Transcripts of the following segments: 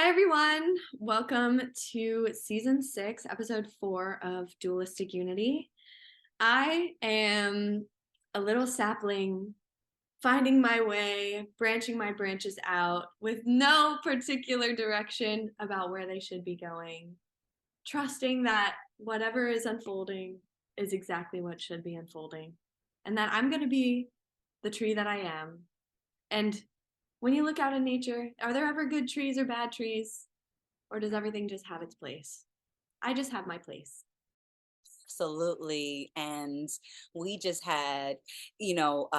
Hi, everyone. Welcome to season 6, episode 4 of Dualistic Unity. I am a little sapling finding my way, branching my branches out with no particular direction about where they should be going, trusting that whatever is unfolding is exactly what should be unfolding, and that I'm going to be the tree that I am. And when you look out in nature, are there ever good trees or bad trees? Or does everything just have its place? I just have my place. Absolutely. And we just had,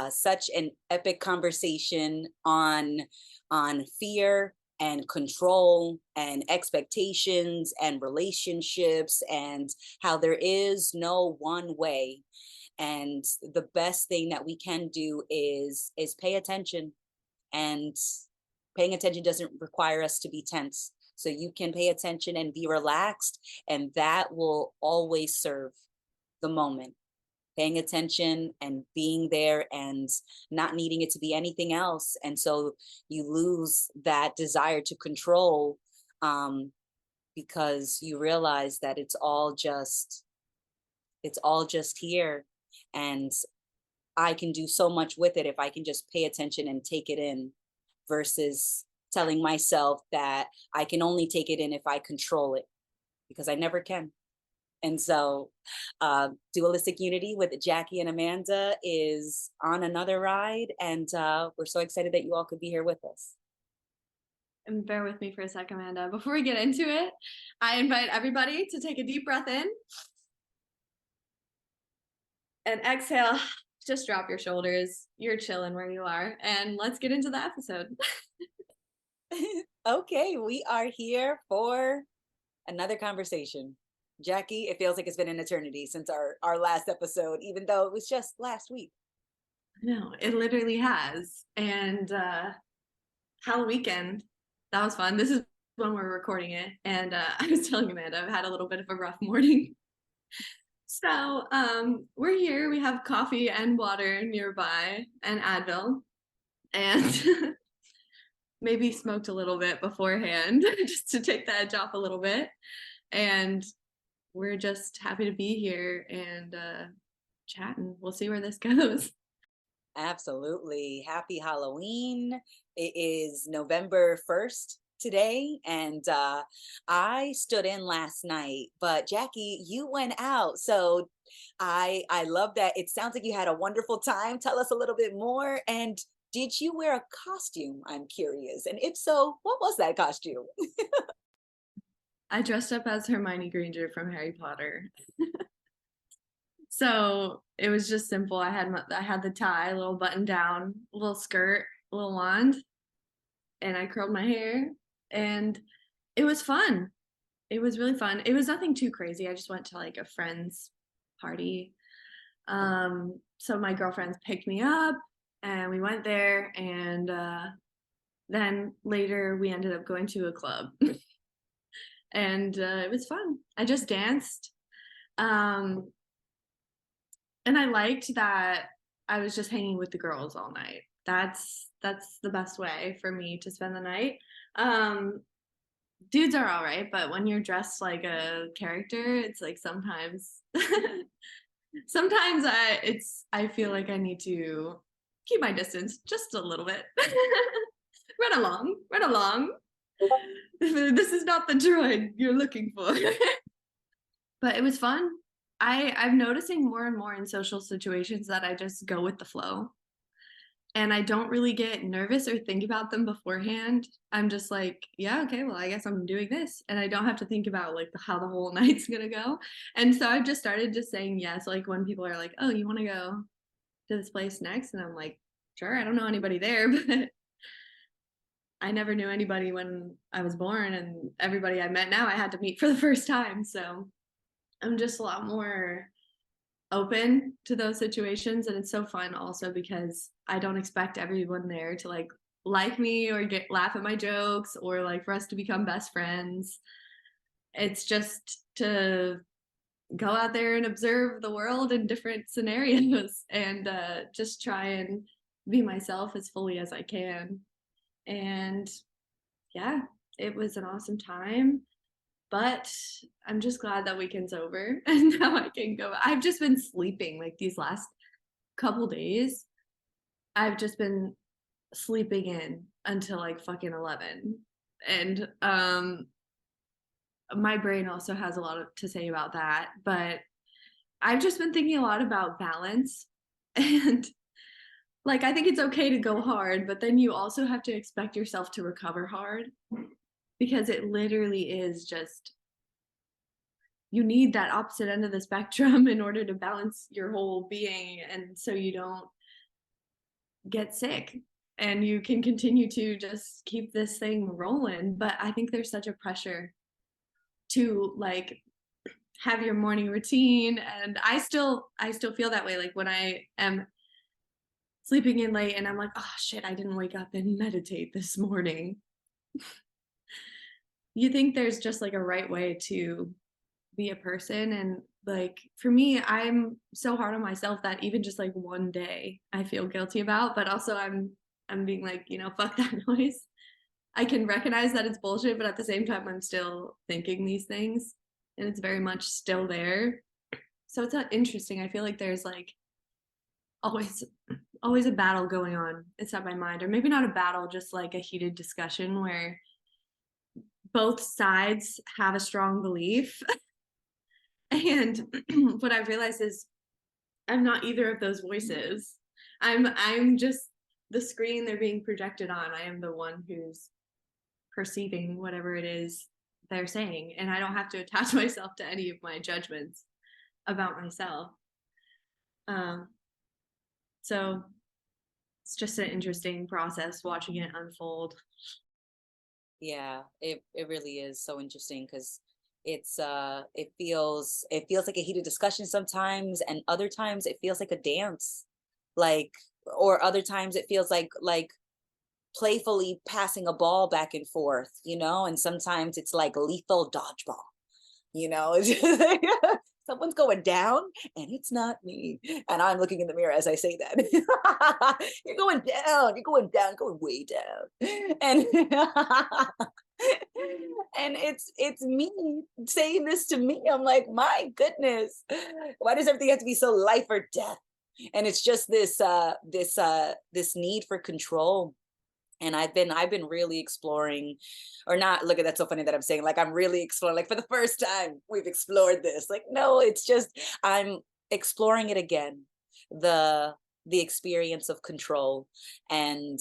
such an epic conversation on fear and control and expectations and relationships and how there is no one way. And the best thing that we can do is pay attention. And paying attention doesn't require us to be tense. So you can pay attention and be relaxed, and that will always serve the moment. Paying attention and being there and not needing it to be anything else. And so you lose that desire to control, because you realize that it's all just here. And I can do so much with it if I can just pay attention and take it in, versus telling myself that I can only take it in if I control it, because I never can. And so Dualistic Unity with Jackie and Amanda is on another ride, and we're so excited that you all could be here with us. And bear with me for a second, Amanda. Before we get into it, I invite everybody to take a deep breath in and exhale. Just drop your shoulders. You're chilling where you are. And let's get into the episode. Okay, we are here for another conversation. Jackie, it feels like it's been an eternity since our last episode, even though it was just last week. No, it literally has. And Halloween, that was fun. This is when we're recording it. And I was telling Amanda, I've had a little bit of a rough morning. So we're here. We have coffee and water nearby and Advil. And maybe smoked a little bit beforehand just to take the edge off a little bit. And we're just happy to be here and chatting. We'll see where this goes. Absolutely. Happy Halloween. It is November 1st today, and I stood in last night, but Jackie, you went out. So I love that. It sounds like you had a wonderful time. Tell us a little bit more. And did you wear a costume? I'm curious. And if so, what was that costume? I dressed up as Hermione Granger from Harry Potter. So it was just simple. I had the tie, a little button down, a little skirt, a little wand, and I curled my hair, and it was fun. It was really fun. It was nothing too crazy. I just went to like a friend's party. So my girlfriends picked me up and we went there, and then later we ended up going to a club. And it was fun. I just danced. Um, and I liked that I was just hanging with the girls all night. That's the best way for me to spend the night. Um, Dudes are all right, but when you're dressed like a character, it's like sometimes sometimes I feel like I need to keep my distance just a little bit. Run along, run along. This is not the droid you're looking for. But it was fun. I'm noticing more and more in social situations that I just go with the flow. And I don't really get nervous or think about them beforehand. I'm just like, yeah, okay, well, I guess I'm doing this. And I don't have to think about like how the whole night's gonna go. And so I've just started just saying yes. Like when people are like, oh, you wanna go to this place next? And I'm like, sure, I don't know anybody there, but I never knew anybody when I was born, and everybody I met now I had to meet for the first time. So I'm just a lot more open to those situations, and it's so fun also because I don't expect everyone there to like me or get laugh at my jokes or like for us to become best friends. It's just to go out there and observe the world in different scenarios and just try and be myself as fully as I can. And yeah, It was an awesome time, but I'm just glad that weekend's over and now I can go. I've just been sleeping like these last couple days. I've just been sleeping in until like fucking 11. And my brain also has a lot to say about that, but I've just been thinking a lot about balance. And like I think it's okay to go hard, but then you also have to expect yourself to recover hard, because it literally is just, you need that opposite end of the spectrum in order to balance your whole being, and so you don't get sick and you can continue to just keep this thing rolling. But I think there's such a pressure to like have your morning routine, and I still feel that way, like when I am sleeping in late and I'm like, oh shit, I didn't wake up and meditate this morning. You think there's just like a right way to be a person, and like for me, I'm so hard on myself that even just like one day I feel guilty about, but also I'm being like, fuck that noise. I can recognize that it's bullshit, but at the same time I'm still thinking these things and it's very much still there. So it's interesting. I feel like there's like always always a battle going on inside my mind, or maybe not a battle, just like a heated discussion where both sides have a strong belief. And what I've realized is I'm not either of those voices. I'm just the screen they're being projected on. I am the one who's perceiving whatever it is they're saying, and I don't have to attach myself to any of my judgments about myself. Um, so it's just an interesting process watching it unfold. Yeah, it really is so interesting because it feels like a heated discussion sometimes, and other times it feels like a dance. Like, or other times it feels like playfully passing a ball back and forth, and sometimes it's like lethal dodgeball. It's just like, someone's going down and it's not me. And I'm looking in the mirror as I say that. You're going down, going way down. And and it's me saying this to me. I'm like, my goodness, why does everything have to be so life or death? And it's just this need for control. And I've been really exploring, or not, look at that, so funny that I'm saying like I'm really exploring, like for the first time we've explored this. Like, no, it's just I'm exploring it again. The experience of control, and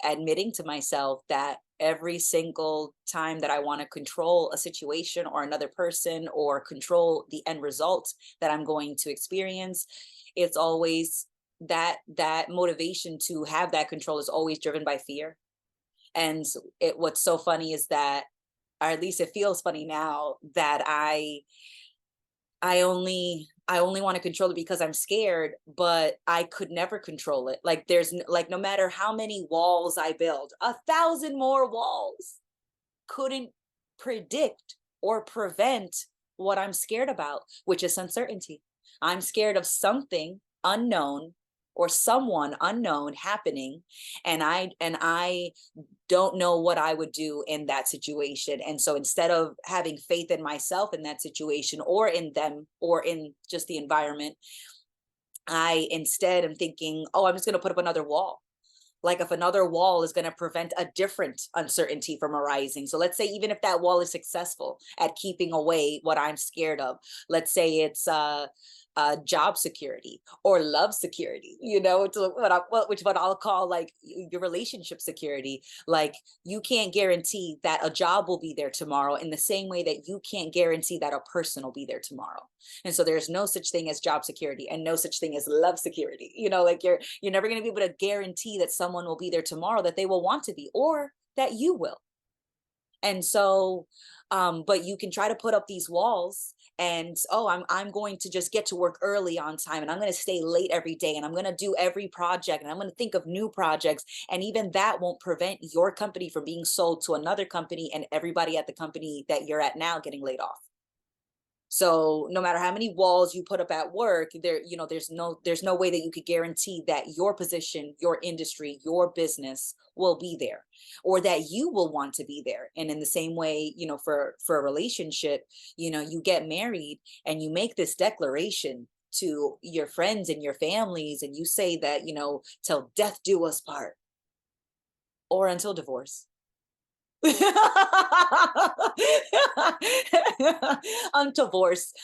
admitting to myself that every single time that I want to control a situation or another person or control the end result that I'm going to experience, it's always that motivation to have that control is always driven by fear. And what's so funny is that, or at least it feels funny now, that I only want to control it because I'm scared, but I could never control it. Like like no matter how many walls I build, 1,000 more walls couldn't predict or prevent what I'm scared about, which is uncertainty. I'm scared of something unknown or someone unknown happening, and I don't know what I would do in that situation. And so instead of having faith in myself in that situation, or in them, or in just the environment, I instead am thinking, oh, I'm just going to put up another wall. Like if another wall is going to prevent a different uncertainty from arising. So let's say even if that wall is successful at keeping away what I'm scared of, let's say it's job security or love security, which what I'll call like your relationship security. Like, you can't guarantee that a job will be there tomorrow in the same way that you can't guarantee that a person will be there tomorrow. And so there's no such thing as job security and no such thing as love security. Like you're never going to be able to guarantee that someone will be there tomorrow, that they will want to be, or that you will. And so but you can try to put up these walls, and oh, I'm going to just get to work early on time, and I'm going to stay late every day, and I'm going to do every project, and I'm going to think of new projects, and even that won't prevent your company from being sold to another company and everybody at the company that you're at now getting laid off. So no matter how many walls you put up at work, there, there's no way that you could guarantee that your position, your industry, your business will be there, or that you will want to be there. And in the same way, for a relationship, you get married and you make this declaration to your friends and your families, and you say that, till death do us part, or until divorce.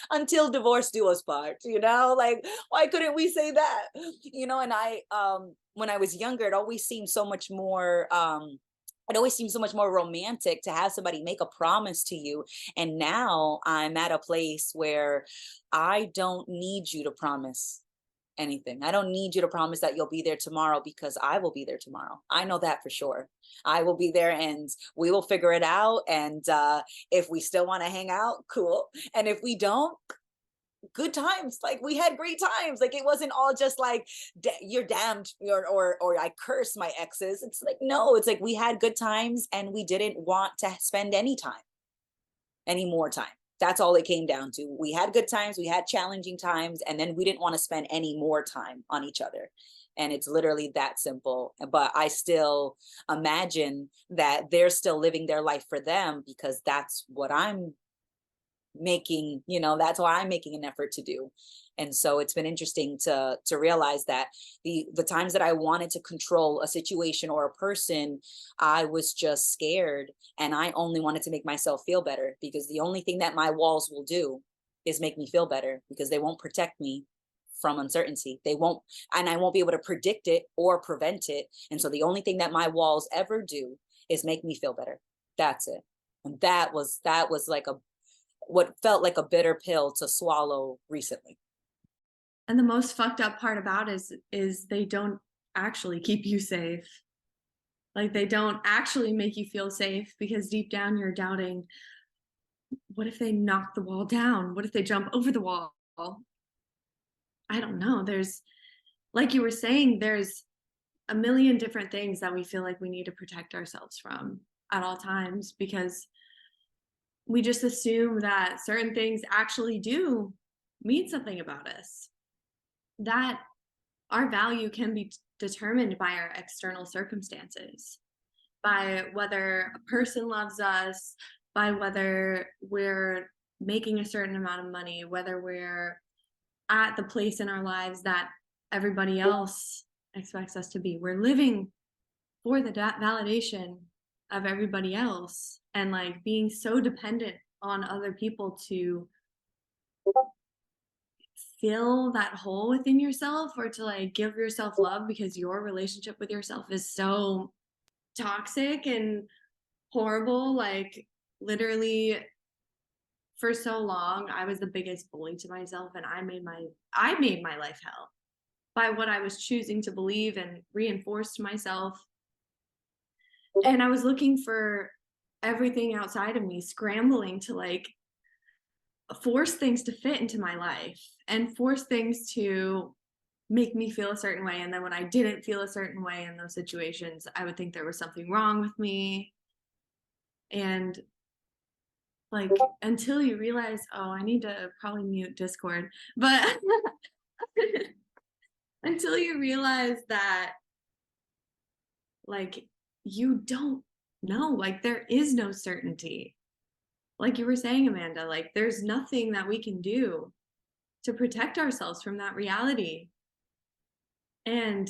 Until divorce do us part, like, why couldn't we say that? And when I was younger, it always seemed so much more romantic to have somebody make a promise to you. And now I'm at a place where I don't need you to promise anything. I don't need you to promise that you'll be there tomorrow, because I will be there tomorrow. I know that for sure. I will be there, and we will figure it out. And if we still want to hang out, cool. And if we don't, good times. Like, we had great times. Like, it wasn't all just like, you're damned, or I curse my exes. It's like, no, it's like we had good times and we didn't want to spend any more time. That's all it came down to. We had good times, we had challenging times, and then we didn't want to spend any more time on each other. And it's literally that simple. But I still imagine that they're still living their life for them, because that's what I'm making, that's why I'm making an effort to do. And so it's been interesting to realize that the times that I wanted to control a situation or a person, I was just scared, and I only wanted to make myself feel better, because the only thing that my walls will do is make me feel better, because they won't protect me from uncertainty. They won't, and I won't be able to predict it or prevent it. And so the only thing that my walls ever do is make me feel better. That's it. And that was like what felt like a bitter pill to swallow recently. And the most fucked up part about is they don't actually keep you safe. Like, they don't actually make you feel safe, because deep down you're doubting, what if they knock the wall down? What if they jump over the wall? I don't know. There's, like you were saying, there's a million different things that we feel like we need to protect ourselves from at all times, because we just assume that certain things actually do mean something about us, that our value can be determined by our external circumstances, by whether a person loves us, by whether we're making a certain amount of money, whether we're at the place in our lives that everybody else expects us to be. We're living for the validation of everybody else, and like being so dependent on other people to fill that hole within yourself, or to like give yourself love, because your relationship with yourself is so toxic and horrible. Like, literally, for so long I was the biggest bully to myself, and I made my life hell by what I was choosing to believe and reinforced myself. And I was looking for everything outside of me, scrambling to like force things to fit into my life and force things to make me feel a certain way. And then when I didn't feel a certain way in those situations, I would think there was something wrong with me. And like, until you realize, oh, I need to probably mute Discord, but until you realize that, like, you don't know, like, there is no certainty. Like you were saying, Amanda, like, there's nothing that we can do to protect ourselves from that reality. And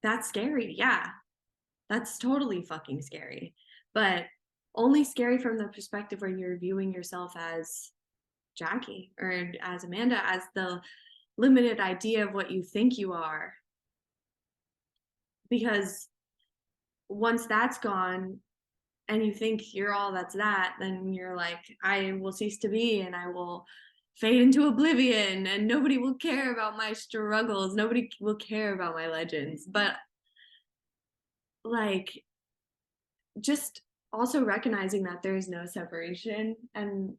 that's scary. Yeah, that's totally fucking scary. But only scary from the perspective where you're viewing yourself as Jackie, or as Amanda, as the limited idea of what you think you are. Because once that's gone and you think you're all that's that, then you're like, I will cease to be, and I will fade into oblivion, and nobody will care about my struggles. Nobody will care about my legends. But like, just also recognizing that there is no separation, and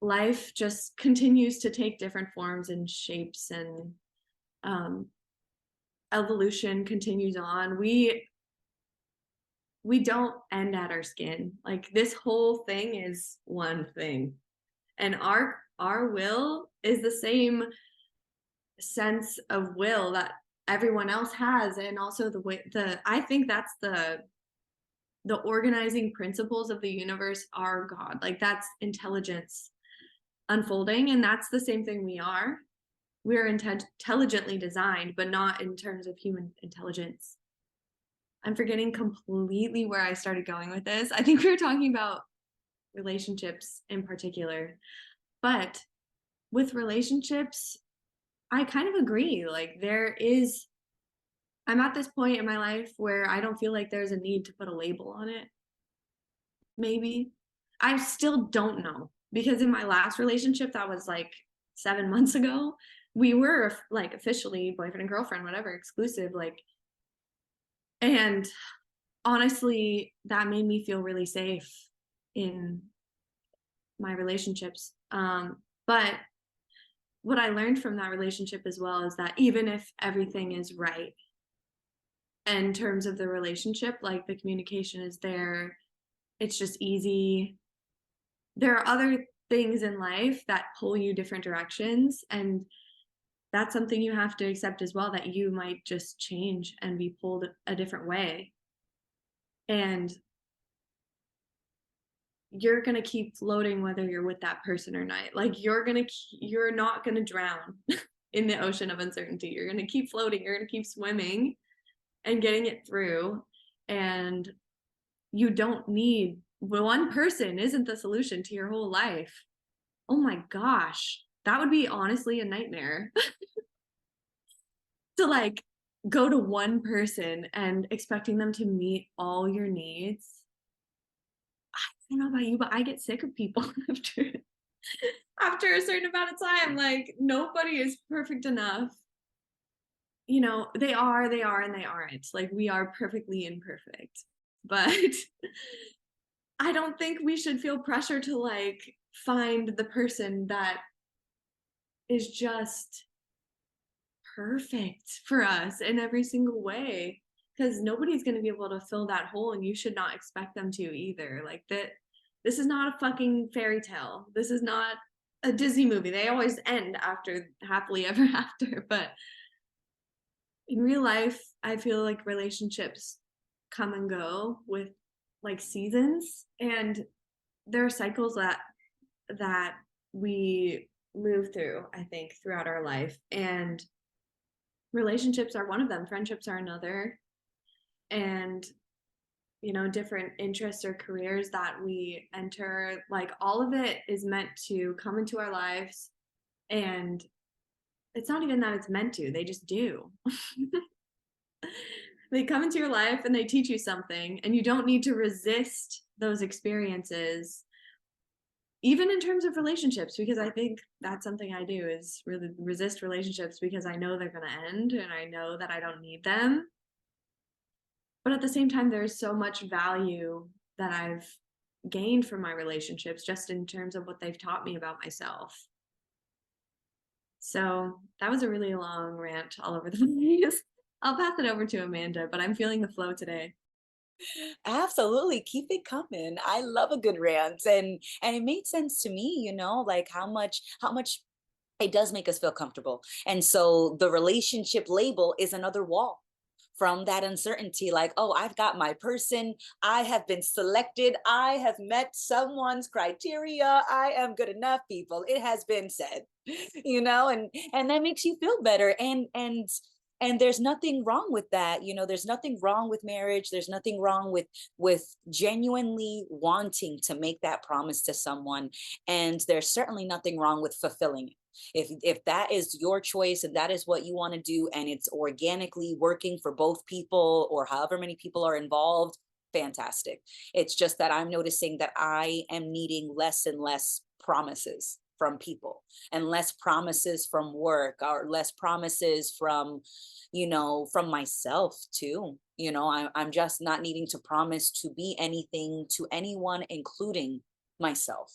life just continues to take different forms and shapes, and evolution continues on. we don't end at our skin. Like this whole thing is one thing. And our will is the same sense of will that everyone else has. And also the way I think that's the organizing principles of the universe are God. Like that's intelligence unfolding. And that's the same thing we are. We're intelligently designed, but not in terms of human intelligence. I'm forgetting completely where I started going with this. I think we were talking about relationships in particular. But with relationships, I kind of agree. Like I'm at this point in my life where I don't feel like there's a need to put a label on it. Maybe. I still don't know because in my last relationship that was like 7 months ago, we were like officially boyfriend and girlfriend, whatever, exclusive, like, and honestly, that made me feel really safe in my relationships. But what I learned from that relationship as well is that even if everything is right in terms of the relationship, like the communication is there, it's just easy. There are other things in life that pull you different directions. And that's something you have to accept as well, that you might just change and be pulled a different way. And you're going to keep floating whether you're with that person or not. Like you're not going to drown in the ocean of uncertainty. You're going to keep floating, you're going to keep swimming and getting it through. And you don't need, one person isn't the solution to your whole life. Oh my gosh, that would be honestly a nightmare. To like go to one person and expecting them to meet all your needs. I don't know about you, but I get sick of people after a certain amount of time. Like nobody is perfect enough. You know, they are, and they aren't. Like we are perfectly imperfect. But I don't think we should feel pressure to like find the person that is just perfect for us in every single way, because nobody's going to be able to fill that hole, and you should not expect them to either. Like that, this is not a fucking fairy tale. This is not a Disney movie. They always end after happily ever after, but in real life, I feel like relationships come and go with like seasons, and there are cycles that we move through, I think, throughout our life. And relationships are one of them, friendships are another. And you know, different interests or careers that we enter, like all of it is meant to come into our lives. And it's not even that it's meant to, they just do. They come into your life and they teach you something, and you don't need to resist those experiences, even in terms of relationships, because I think that's something I do, is really resist relationships because I know they're going to end and I know that I don't need them. But at the same time, there's so much value that I've gained from my relationships just in terms of what they've taught me about myself. So that was a really long rant all over the place. I'll pass it over to Amanda, but I'm feeling the flow today. Absolutely, keep it coming. I love a good rant, and it made sense to me, like how much it does make us feel comfortable. And so the relationship label is another wall from that uncertainty, like, oh, I've got my person, I have been selected, I have met someone's criteria, I am good enough, people, it has been said. And that makes you feel better. And there's nothing wrong with that. There's nothing wrong with marriage, there's nothing wrong with genuinely wanting to make that promise to someone, and there's certainly nothing wrong with fulfilling it. If that is your choice and that is what you want to do, and it's organically working for both people or however many people are involved, fantastic. It's just that I'm noticing that I am needing less and less promises from people, and less promises from work, or less promises from myself too. I'm just not needing to promise to be anything to anyone, including myself.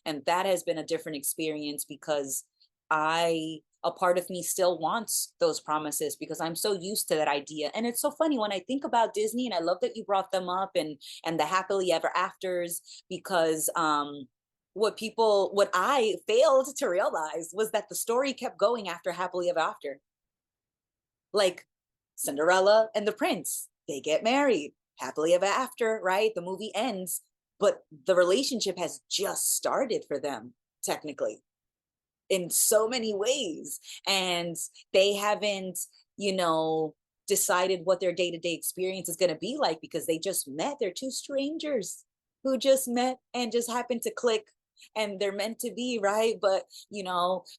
And that has been a different experience, because I a part of me still wants those promises because I'm so used to that idea. And it's so funny when I think about Disney, and I love that you brought them up, and the happily ever afters, because what I failed to realize was that the story kept going after happily ever after. Like Cinderella and the prince, they get married happily ever after, right? The movie ends, but the relationship has just started for them, technically, in so many ways. And they haven't, you know, decided what their day-to-day experience is going to be like because they just met. They're two strangers who just met and just happened to click, and they're meant to be, right? But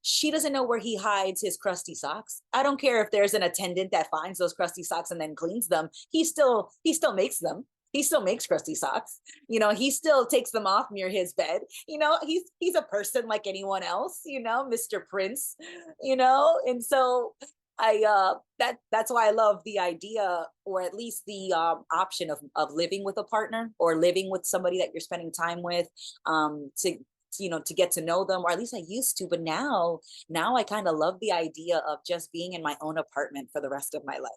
she doesn't know where he hides his crusty socks. I don't care if there's an attendant that finds those crusty socks and then cleans them. He still makes them. He still makes crusty socks. He still takes them off near his bed. He's a person like anyone else, Mr. Prince, and so that's why I love the idea, or at least the option of living with a partner or living with somebody that you're spending time with, to get to know them, or at least I used to, but now I kind of love the idea of just being in my own apartment for the rest of my life,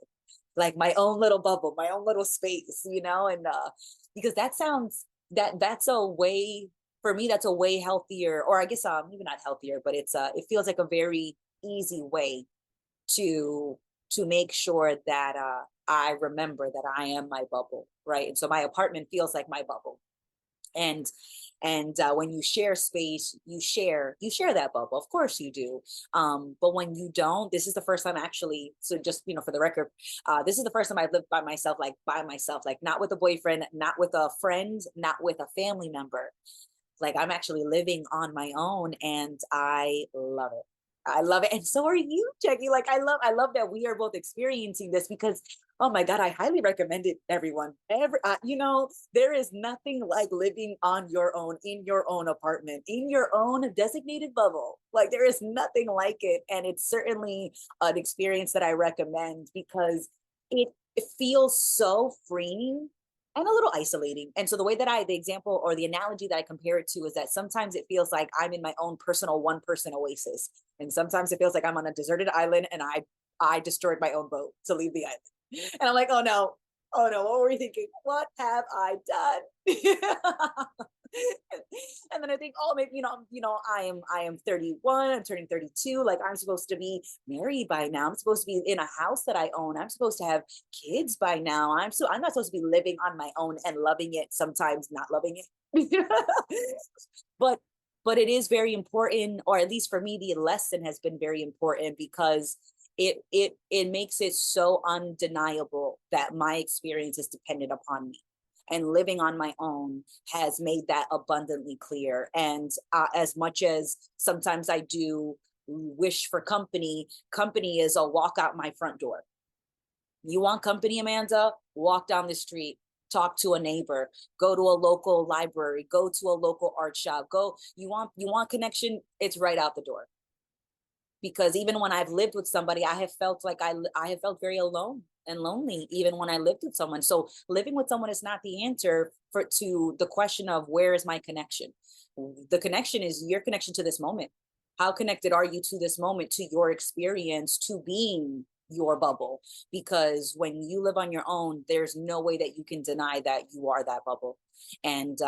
like my own little bubble, my own little space, and because that's a way, for me, that's a way healthier, or I guess maybe not healthier, but it feels like a very easy way to make sure that I remember that I am my bubble, right? And so my apartment feels like my bubble. And when you share space, you share that bubble, of course you do, but when you don't, this is the first time, actually, so just for the record, this is the first time I've lived by myself, like not with a boyfriend, not with a friend, not with a family member. Like, I'm actually living on my own, and I love it. I love it. And so are you, Jackie. Like, I love that we are both experiencing this, because, oh my God, I highly recommend it, everyone. There is nothing like living on your own, in your own apartment, in your own designated bubble. Like, there is nothing like it. And it's certainly an experience that I recommend, because it feels so freeing and a little isolating. And so the example or the analogy that I compare it to is that sometimes it feels like I'm in my own personal one-person oasis. And sometimes it feels like I'm on a deserted island, and I destroyed my own boat to leave the island. And I'm like, oh no, what were you thinking? What have I done? And then I think, oh, maybe, I am 31, I'm turning 32. Like, I'm supposed to be married by now. I'm supposed to be in a house that I own. I'm supposed to have kids by now. I'm not supposed to be living on my own and loving it, sometimes not loving it. But it is very important, or at least for me, the lesson has been very important, because it makes it so undeniable that my experience is dependent upon me. And living on my own has made that abundantly clear. And as much as sometimes I do wish for company is a walk out my front door. You want company, Amanda? Walk down the street, talk to a neighbor, go to a local library, go to a local art shop, you want connection? It's right out the door. Because even when I've lived with somebody, I have felt like I have felt very alone and lonely, even when I lived with someone. So living with someone is not the answer to the question of where is my connection. The connection is your connection to this moment. How connected are you to this moment, to your experience, to being your bubble? Because when you live on your own, there's no way that you can deny that you are that bubble. And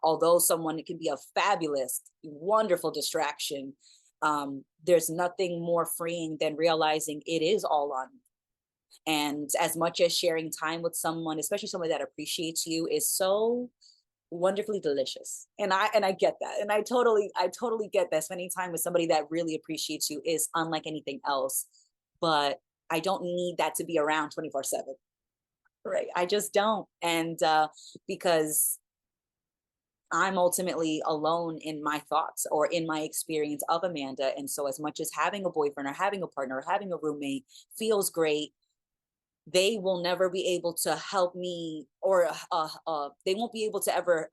although someone can be a fabulous, wonderful distraction, there's nothing more freeing than realizing it is all on you. And as much as sharing time with someone, especially someone that appreciates you, is so wonderfully delicious. And I get that. And I totally get that. Spending time with somebody that really appreciates you is unlike anything else. But I don't need that to be around 24/7. Right. I just don't. And because I'm ultimately alone in my thoughts or in my experience of Amanda. And so as much as having a boyfriend or having a partner or having a roommate feels great, they will never be able to help me, or they won't be able to ever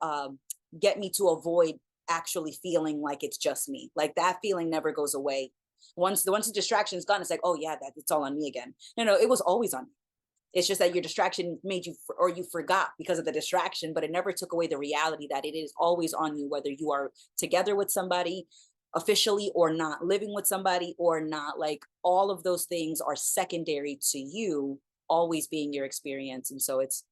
get me to avoid actually feeling like it's just me. Like, that feeling never goes away. Once the distraction is gone, it's like, oh yeah, it's all on me again. No, it was always on me. It's just that your distraction made you, or you forgot because of the distraction, but it never took away the reality that it is always on you, whether you are together with somebody, officially or not living with somebody or not, like all of those things are secondary to you always being your experience. And so it's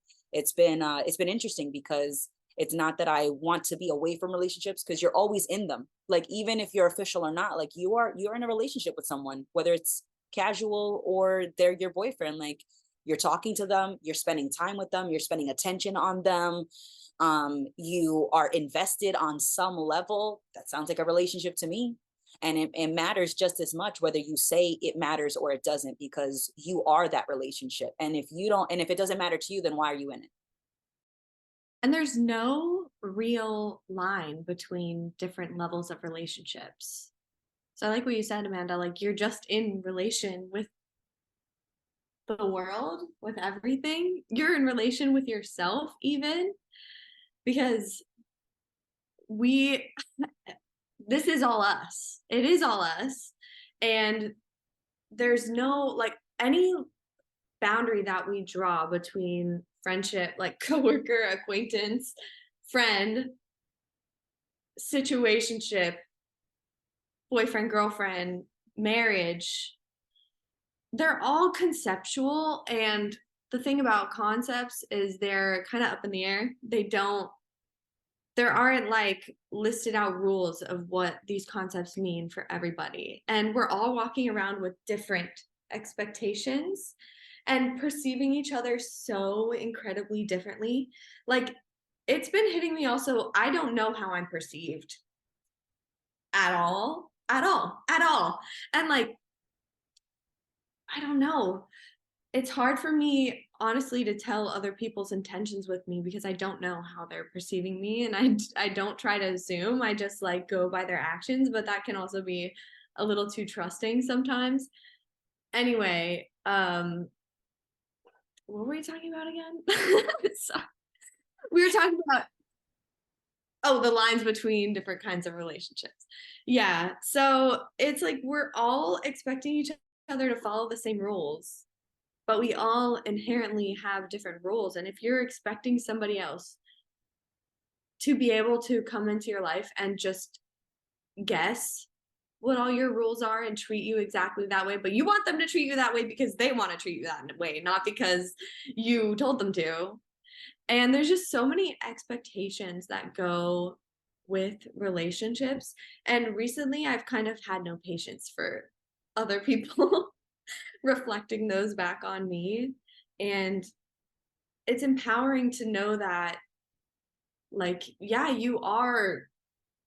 been interesting because it's not that I want to be away from relationships, because you're always in them. Like even if you're official or not, like you're in a relationship with someone, whether it's casual or they're your boyfriend. Like you're talking to them, you're spending time with them, you're spending attention on them. You are invested on some level. That sounds like a relationship to me. And it matters just as much whether you say it matters or it doesn't, because you are that relationship. And if you don't, and if it doesn't matter to you, then why are you in it? And there's no real line between different levels of relationships. So I like what you said, Amanda, like you're just in relation with the world, with everything. You're in relation with yourself, even because we, this is all us. It is all us. And there's no, like, any boundary that we draw between friendship, like coworker, acquaintance, friend, situationship, boyfriend, girlfriend, marriage, they're all conceptual. And the thing about concepts is they're kind of up in the air. There aren't like listed out rules of what these concepts mean for everybody. And we're all walking around with different expectations and perceiving each other so incredibly differently. Like, it's been hitting me also. I don't know how I'm perceived at all, at all, at all. And like, I don't know. It's hard for me, honestly, to tell other people's intentions with me because I don't know how they're perceiving me, and I don't try to assume. I just like go by their actions, but that can also be a little too trusting sometimes. Anyway, what were we talking about again? Sorry. We were talking about, oh, the lines between different kinds of relationships. Yeah, so it's like we're all expecting each other to follow the same rules, but we all inherently have different rules. And if you're expecting somebody else to be able to come into your life and just guess what all your rules are and treat you exactly that way, but you want them to treat you that way because they want to treat you that way, not because you told them to. And there's just so many expectations that go with relationships. And recently, I've kind of had no patience for other people reflecting those back on me. And it's empowering to know that, like, yeah, you are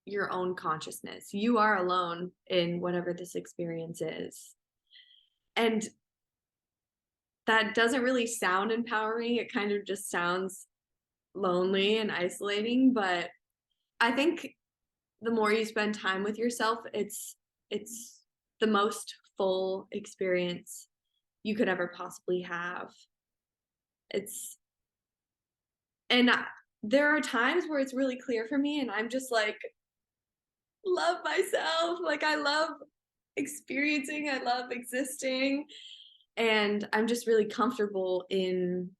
your own consciousness. You are alone in whatever this experience is. And that doesn't really sound empowering. It kind of just sounds lonely and isolating. But I think the more you spend time with yourself, it's the most full experience you could ever possibly have. It's and there are times where it's really clear for me and I'm just like, love myself. Like, I love experiencing, I love existing, and I'm just really comfortable in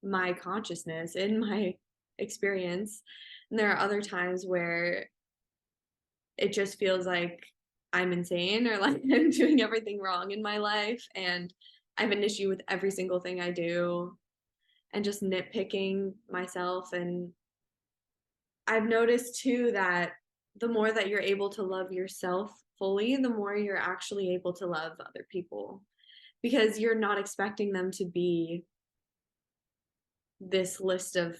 my consciousness, in my experience. And there are other times where it just feels like I'm insane, or like I'm doing everything wrong in my life and I have an issue with every single thing I do, and just nitpicking myself. And I've noticed too that the more that you're able to love yourself fully, the more you're actually able to love other people, because you're not expecting them to be this list of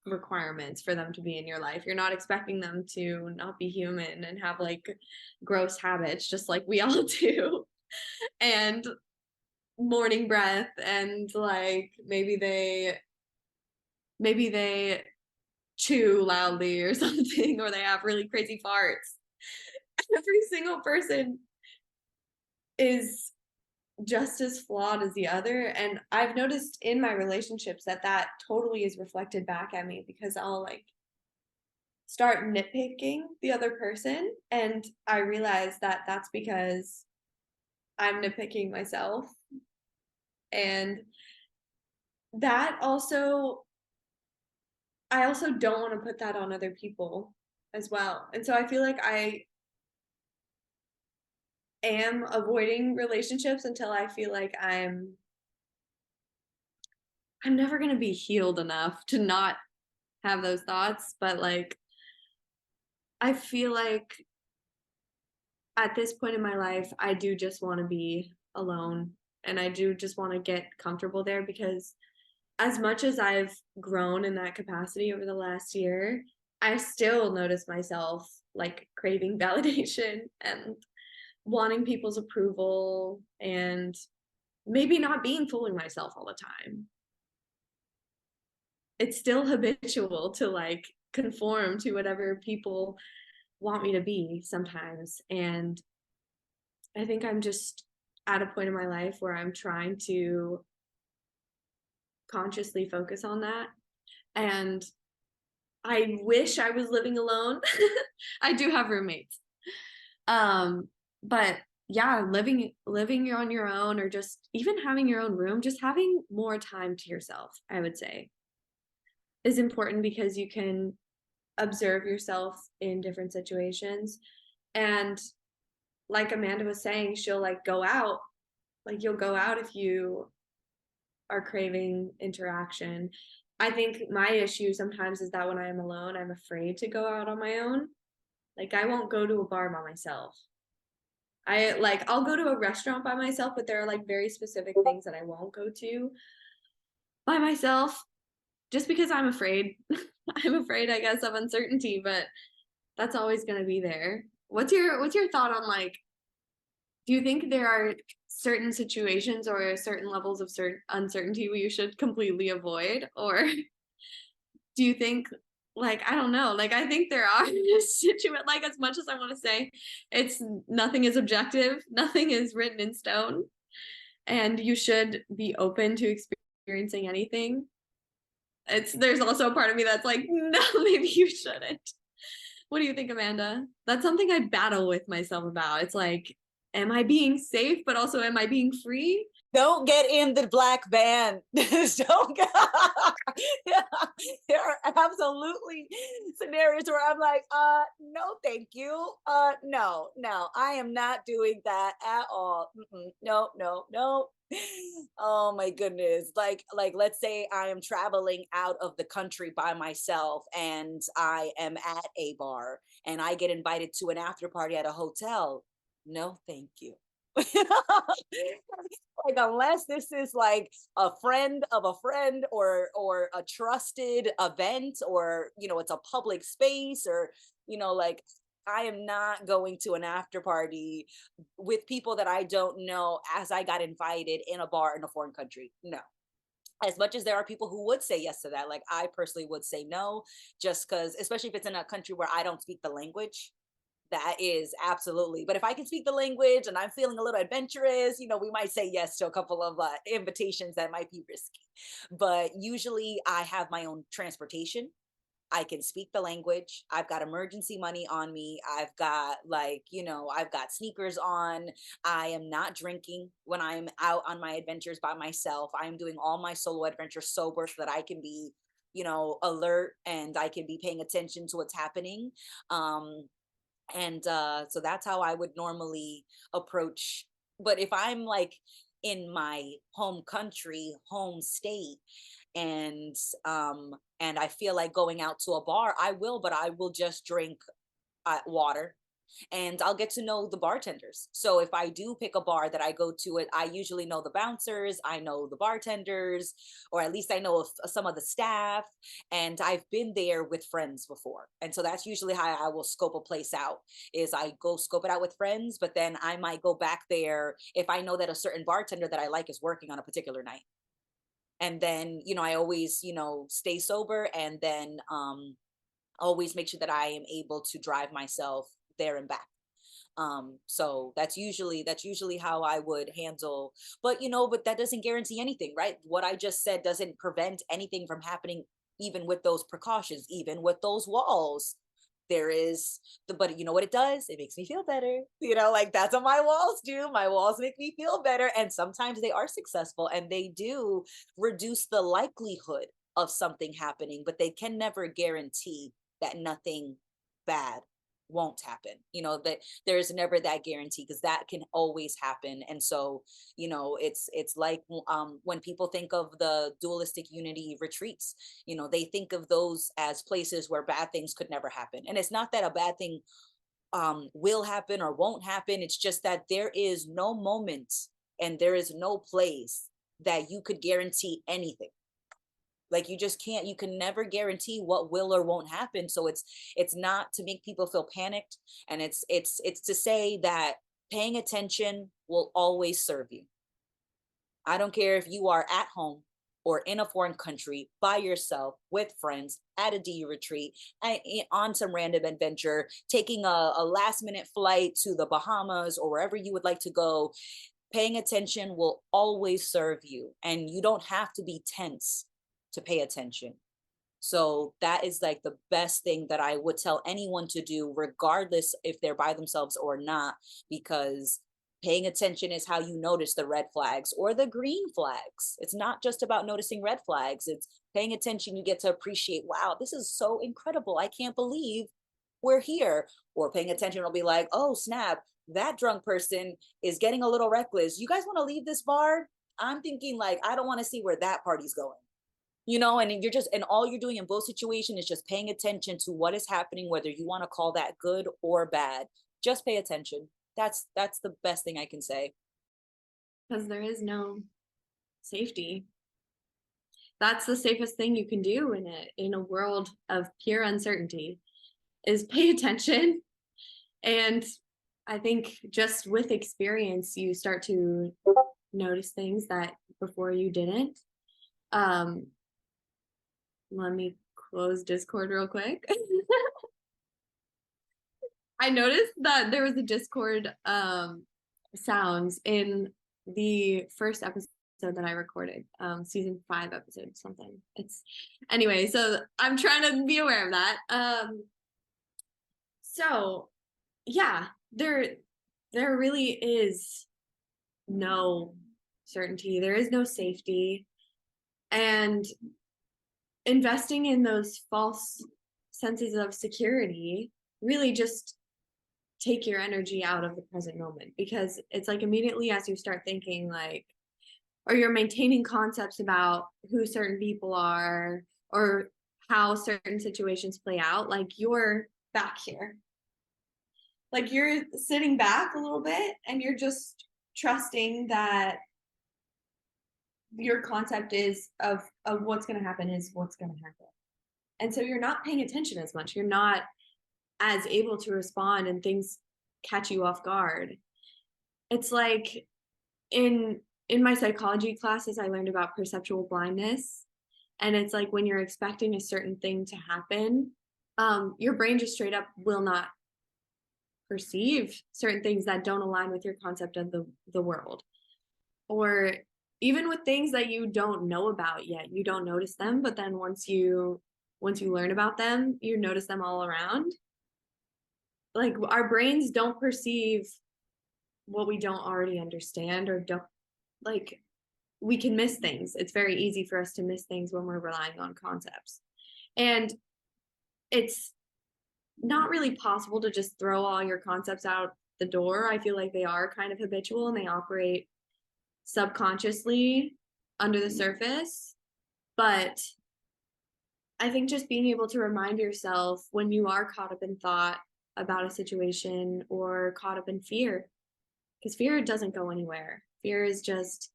requirements for them to be in your life. You're not expecting them to not be human and have like gross habits just like we all do. And morning breath, and like maybe they chew loudly or something, or they have really crazy farts. Every single person is just as flawed as the other. And I've noticed in my relationships that that totally is reflected back at me, because I'll like start nitpicking the other person, and I realize that that's because I'm nitpicking myself. And that also, I also don't want to put that on other people. as well. And so I feel like I am avoiding relationships until I feel like I'm never going to be healed enough to not have those thoughts, but like I feel like at this point in my life I do just want to be alone, and I do just want to get comfortable there, because as much as I've grown in that capacity over the last year, I still notice myself like craving validation and wanting people's approval, and maybe not being fooling myself all the time. It's still habitual to like conform to whatever people want me to be sometimes. And I think I'm just at a point in my life where I'm trying to consciously focus on that. And I wish I was living alone. I do have roommates. Um, but yeah, living on your own, or just even having your own room, just having more time to yourself, I would say, is important, because you can observe yourself in different situations. And like Amanda was saying, she'll like go out, like you'll go out if you are craving interaction. I think my issue sometimes is that when I am alone, I'm afraid to go out on my own. Like I won't go to a bar by myself. I'll go to a restaurant by myself, but there are like very specific things that I won't go to by myself, just because I'm afraid. I'm afraid, I guess, of uncertainty, but that's always going to be there. What's your thought on like, do you think there are certain situations or certain levels of uncertainty we should completely avoid, or do you think, like, I don't know, like I think there are like, as much as I want to say it's nothing is objective, nothing is written in stone, and you should be open to experiencing anything. There's also a part of me that's like, no, maybe you shouldn't. What do you think, Amanda? That's something I battle with myself about. It's like, am I being safe, but also am I being free? Don't get in the black van. Don't get... Yeah, there are absolutely scenarios where I'm like, no, thank you. No, I am not doing that at all. No, no, no. Oh my goodness. Like let's say I am traveling out of the country by myself and I am at a bar and I get invited to an after party at a hotel. No, thank you. Like unless this is like a friend of a friend or a trusted event, or it's a public space, or like I am not going to an after party with people that I don't know as I got invited in a bar in a foreign country. No. As much as there are people who would say yes to that, like I personally would say no, just because, especially if it's in a country where I don't speak the language. That is absolutely. But if I can speak the language and I'm feeling a little adventurous, we might say yes to a couple of invitations that might be risky. But usually I have my own transportation. I can speak the language. I've got emergency money on me. I've got I've got sneakers on. I am not drinking when I'm out on my adventures by myself. I'm doing all my solo adventures sober so that I can be, alert and I can be paying attention to what's happening. And so that's how I would normally approach. But if I'm like in my home country, home state, and and I feel like going out to a bar, I will, but I will just drink water, and I'll get to know the bartenders. So if I do pick a bar that I go to, I usually know the bouncers, I know the bartenders, or at least I know some of the staff, and I've been there with friends before. And so that's usually how I will scope a place out, is I go scope it out with friends, but then I might go back there if I know that a certain bartender that I like is working on a particular night. And then, I always, stay sober, and then always make sure that I am able to drive myself there and back. So that's usually how I would handle. But but that doesn't guarantee anything, right? What I just said doesn't prevent anything from happening, even with those precautions, even with those walls. There is but you know what it does? It makes me feel better. Like that's what my walls do. My walls make me feel better, and sometimes they are successful and they do reduce the likelihood of something happening, but they can never guarantee that nothing bad won't happen. That there's never that guarantee, because that can always happen. And so, it's like, when people think of the dualistic unity retreats, they think of those as places where bad things could never happen. And it's not that a bad thing will happen or won't happen. It's just that there is no moment and there is no place that you could guarantee anything. Like, you just can't, you can never guarantee what will or won't happen. So it's not to make people feel panicked, and it's to say that paying attention will always serve you. I don't care if you are at home or in a foreign country by yourself with friends at a D retreat, on some random adventure, taking a last minute flight to the Bahamas or wherever you would like to go. Paying attention will always serve you, and you don't have to be tense to pay attention. So that is like the best thing that I would tell anyone to do, regardless if they're by themselves or not, because paying attention is how you notice the red flags or the green flags. It's not just about noticing red flags. It's paying attention. You get to appreciate, wow, this is so incredible. I can't believe we're here. Or paying attention will be like, oh, snap, that drunk person is getting a little reckless. You guys want to leave this bar? I'm thinking, like, I don't want to see where that party's going. And you're just, and all you're doing in both situations is just paying attention to what is happening, whether you want to call that good or bad. Just pay attention. That's the best thing I can say. Because there is no safety. That's the safest thing you can do in a world of pure uncertainty, is pay attention. And I think just with experience, you start to notice things that before you didn't. Let me close Discord real quick. I noticed that there was a Discord sounds in the first episode that I recorded, season 5 episode something. It's anyway, so I'm trying to be aware of that. So yeah, there really is no certainty. There is no safety, and investing in those false senses of security really just take your energy out of the present moment, because it's like immediately as you start thinking like, or you're maintaining concepts about who certain people are or how certain situations play out, like you're back here, like you're sitting back a little bit and you're just trusting that your concept is of what's going to happen is what's going to happen. And so you're not paying attention as much. You're not as able to respond, and things catch you off guard. It's like in my psychology classes, I learned about perceptual blindness. And it's like when you're expecting a certain thing to happen, your brain just straight up will not perceive certain things that don't align with your concept of the world. Or even with things that you don't know about yet, you don't notice them, but then once you learn about them, you notice them all around. Like our brains don't perceive what we don't already understand, or don't, like, we can miss things. It's very easy for us to miss things when we're relying on concepts. And it's not really possible to just throw all your concepts out the door. I feel like they are kind of habitual and they operate subconsciously under the surface. But I think just being able to remind yourself when you are caught up in thought about a situation or caught up in fear, because fear doesn't go anywhere. Fear is just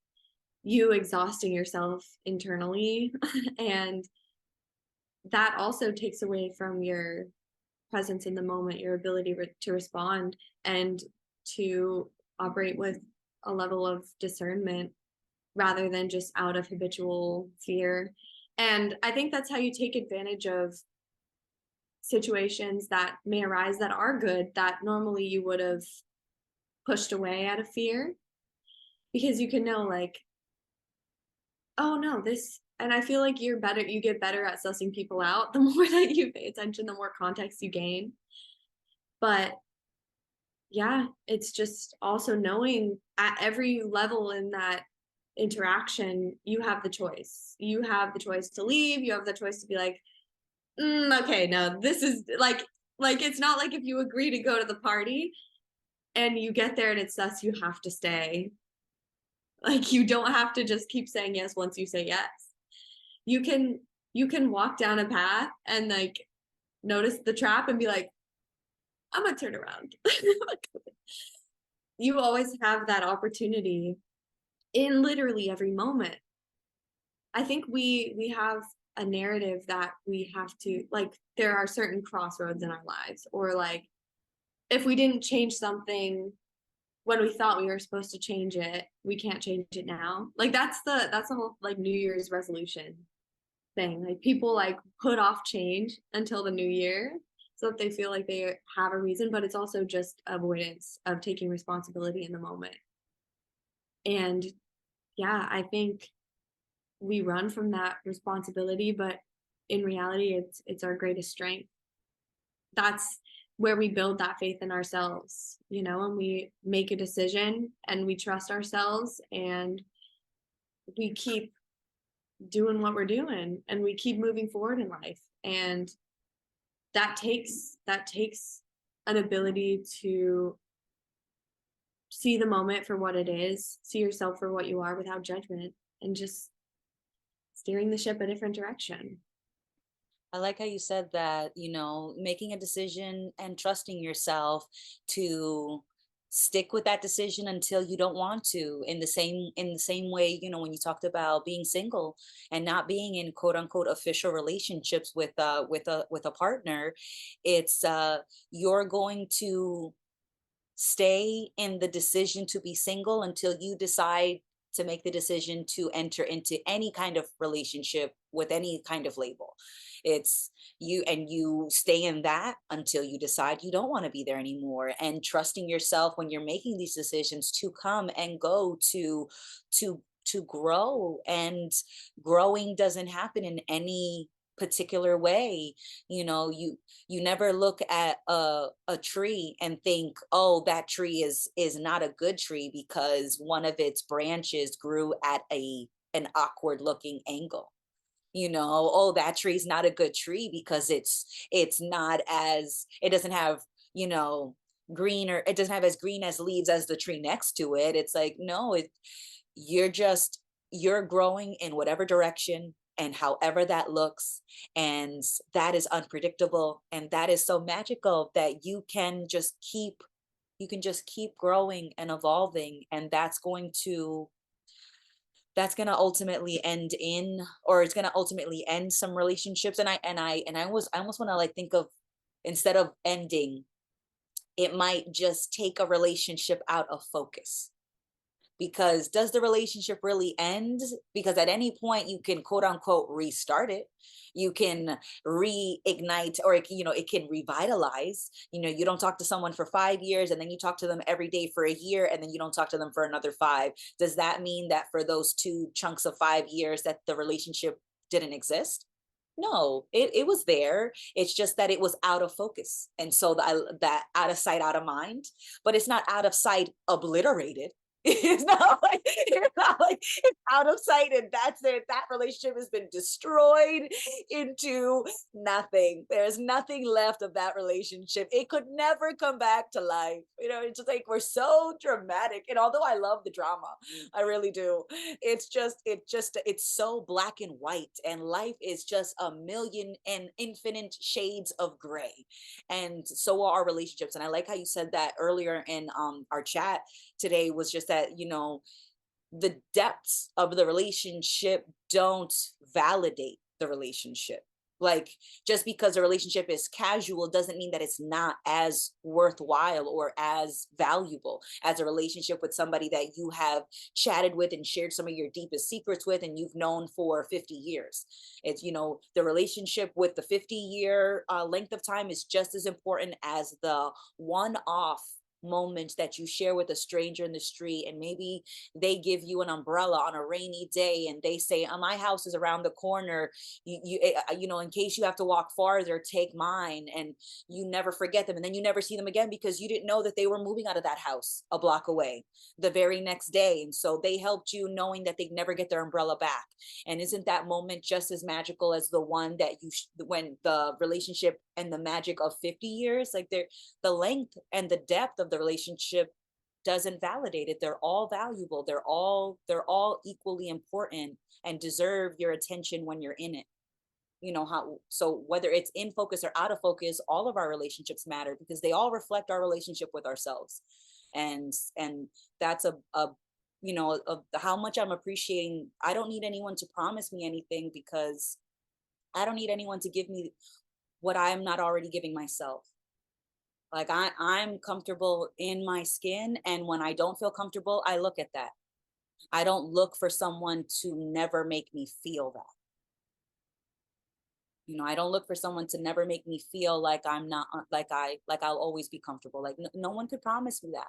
you exhausting yourself internally. And that also takes away from your presence in the moment, your ability to respond and to operate with a level of discernment rather than just out of habitual fear. And I think that's how you take advantage of situations that may arise that are good, that normally you would have pushed away out of fear, because you can know like, oh no, this, and I feel like you get better at sussing people out the more that you pay attention, the more context you gain. But yeah, it's just also knowing at every level in that interaction, you have the choice. You have the choice to leave. You have the choice to be like, okay, no, this is like, Like, it's not like if you agree to go to the party and you get there and it says you have to stay. Like, you don't have to just keep saying yes once you say yes. You can walk down a path and like notice the trap and be like, I'm gonna turn around. You always have that opportunity in literally every moment. I think we have a narrative that we have to, like, there are certain crossroads in our lives, or like if we didn't change something when we thought we were supposed to change it, we can't change it now. Like, that's the whole like New Year's resolution thing. Like, people like put off change until the new year so that they feel like they have a reason, but it's also just avoidance of taking responsibility in the moment. And yeah, I think we run from that responsibility, but in reality it's our greatest strength. That's where we build that faith in ourselves, and we make a decision and we trust ourselves and we keep doing what we're doing and we keep moving forward in life. And that takes an ability to see the moment for what it is, see yourself for what you are without judgment, and just steering the ship a different direction. I like how you said that, making a decision and trusting yourself to stick with that decision until you don't want to, in the same way, when you talked about being single and not being in quote unquote official relationships with a partner. It's you're going to stay in the decision to be single until you decide to make the decision to enter into any kind of relationship with any kind of label. It's you stay in that until you decide you don't want to be there anymore, and trusting yourself when you're making these decisions to come and go, to grow. And growing doesn't happen in any particular way. You never look at a tree and think, oh, that tree is not a good tree because one of its branches grew at an awkward looking angle. Oh, that tree's not a good tree because it's not as, it doesn't have, you know green, or it doesn't have as green as leaves as the tree next to it. It's like, no, you're just you're growing in whatever direction and however that looks. And that is unpredictable, and that is so magical that you can just keep growing and evolving. And that's going to ultimately end in, or it's going to ultimately end some relationships. And I almost want to like think of, instead of ending, it might just take a relationship out of focus. Because does the relationship really end? Because at any point you can quote unquote restart it. You can reignite, or it can revitalize. You don't talk to someone for 5 years and then you talk to them every day for a year and then you don't talk to them for another five. Does that mean that for those two chunks of 5 years that the relationship didn't exist? No, it was there. It's just that it was out of focus. And so that out of sight, out of mind, but it's not out of sight obliterated. It's not like it's out of sight and that's it. That relationship has been destroyed into nothing. There's nothing left of that relationship. It could never come back to life. It's just like we're so dramatic. And although I love the drama, I really do. It's so black and white, and life is just a million and infinite shades of gray. And so are our relationships. And I like how you said that earlier in our chat today, was just that, the depths of the relationship don't validate the relationship. Like, just because a relationship is casual doesn't mean that it's not as worthwhile or as valuable as a relationship with somebody that you have chatted with and shared some of your deepest secrets with and you've known for 50 years. It's, the relationship with the 50-year length of time is just as important as the one off moments that you share with a stranger in the street, and maybe they give you an umbrella on a rainy day and they say, oh, my house is around the corner, you know, in case you have to walk farther, take mine, and you never forget them, and then you never see them again because you didn't know that they were moving out of that house a block away the very next day, and so they helped you knowing that they'd never get their umbrella back. And isn't that moment just as magical as the one that when the relationship and the magic of 50 years? Like, the length and the depth of the relationship doesn't validate it. They're all valuable. They're all equally important and deserve your attention when you're in it. You know how, so whether it's in focus or out of focus, all of our relationships matter because they all reflect our relationship with ourselves. And that's a you know, of how much I'm appreciating. I don't need anyone to promise me anything because I don't need anyone to give me what I am not already giving myself. Like, I'm comfortable in my skin, and when I don't feel comfortable, I look at that. I don't look for someone to never make me feel that. You know, I don't look for someone to never make me feel like I'm not, like I'll always be comfortable. Like, no one could promise me that.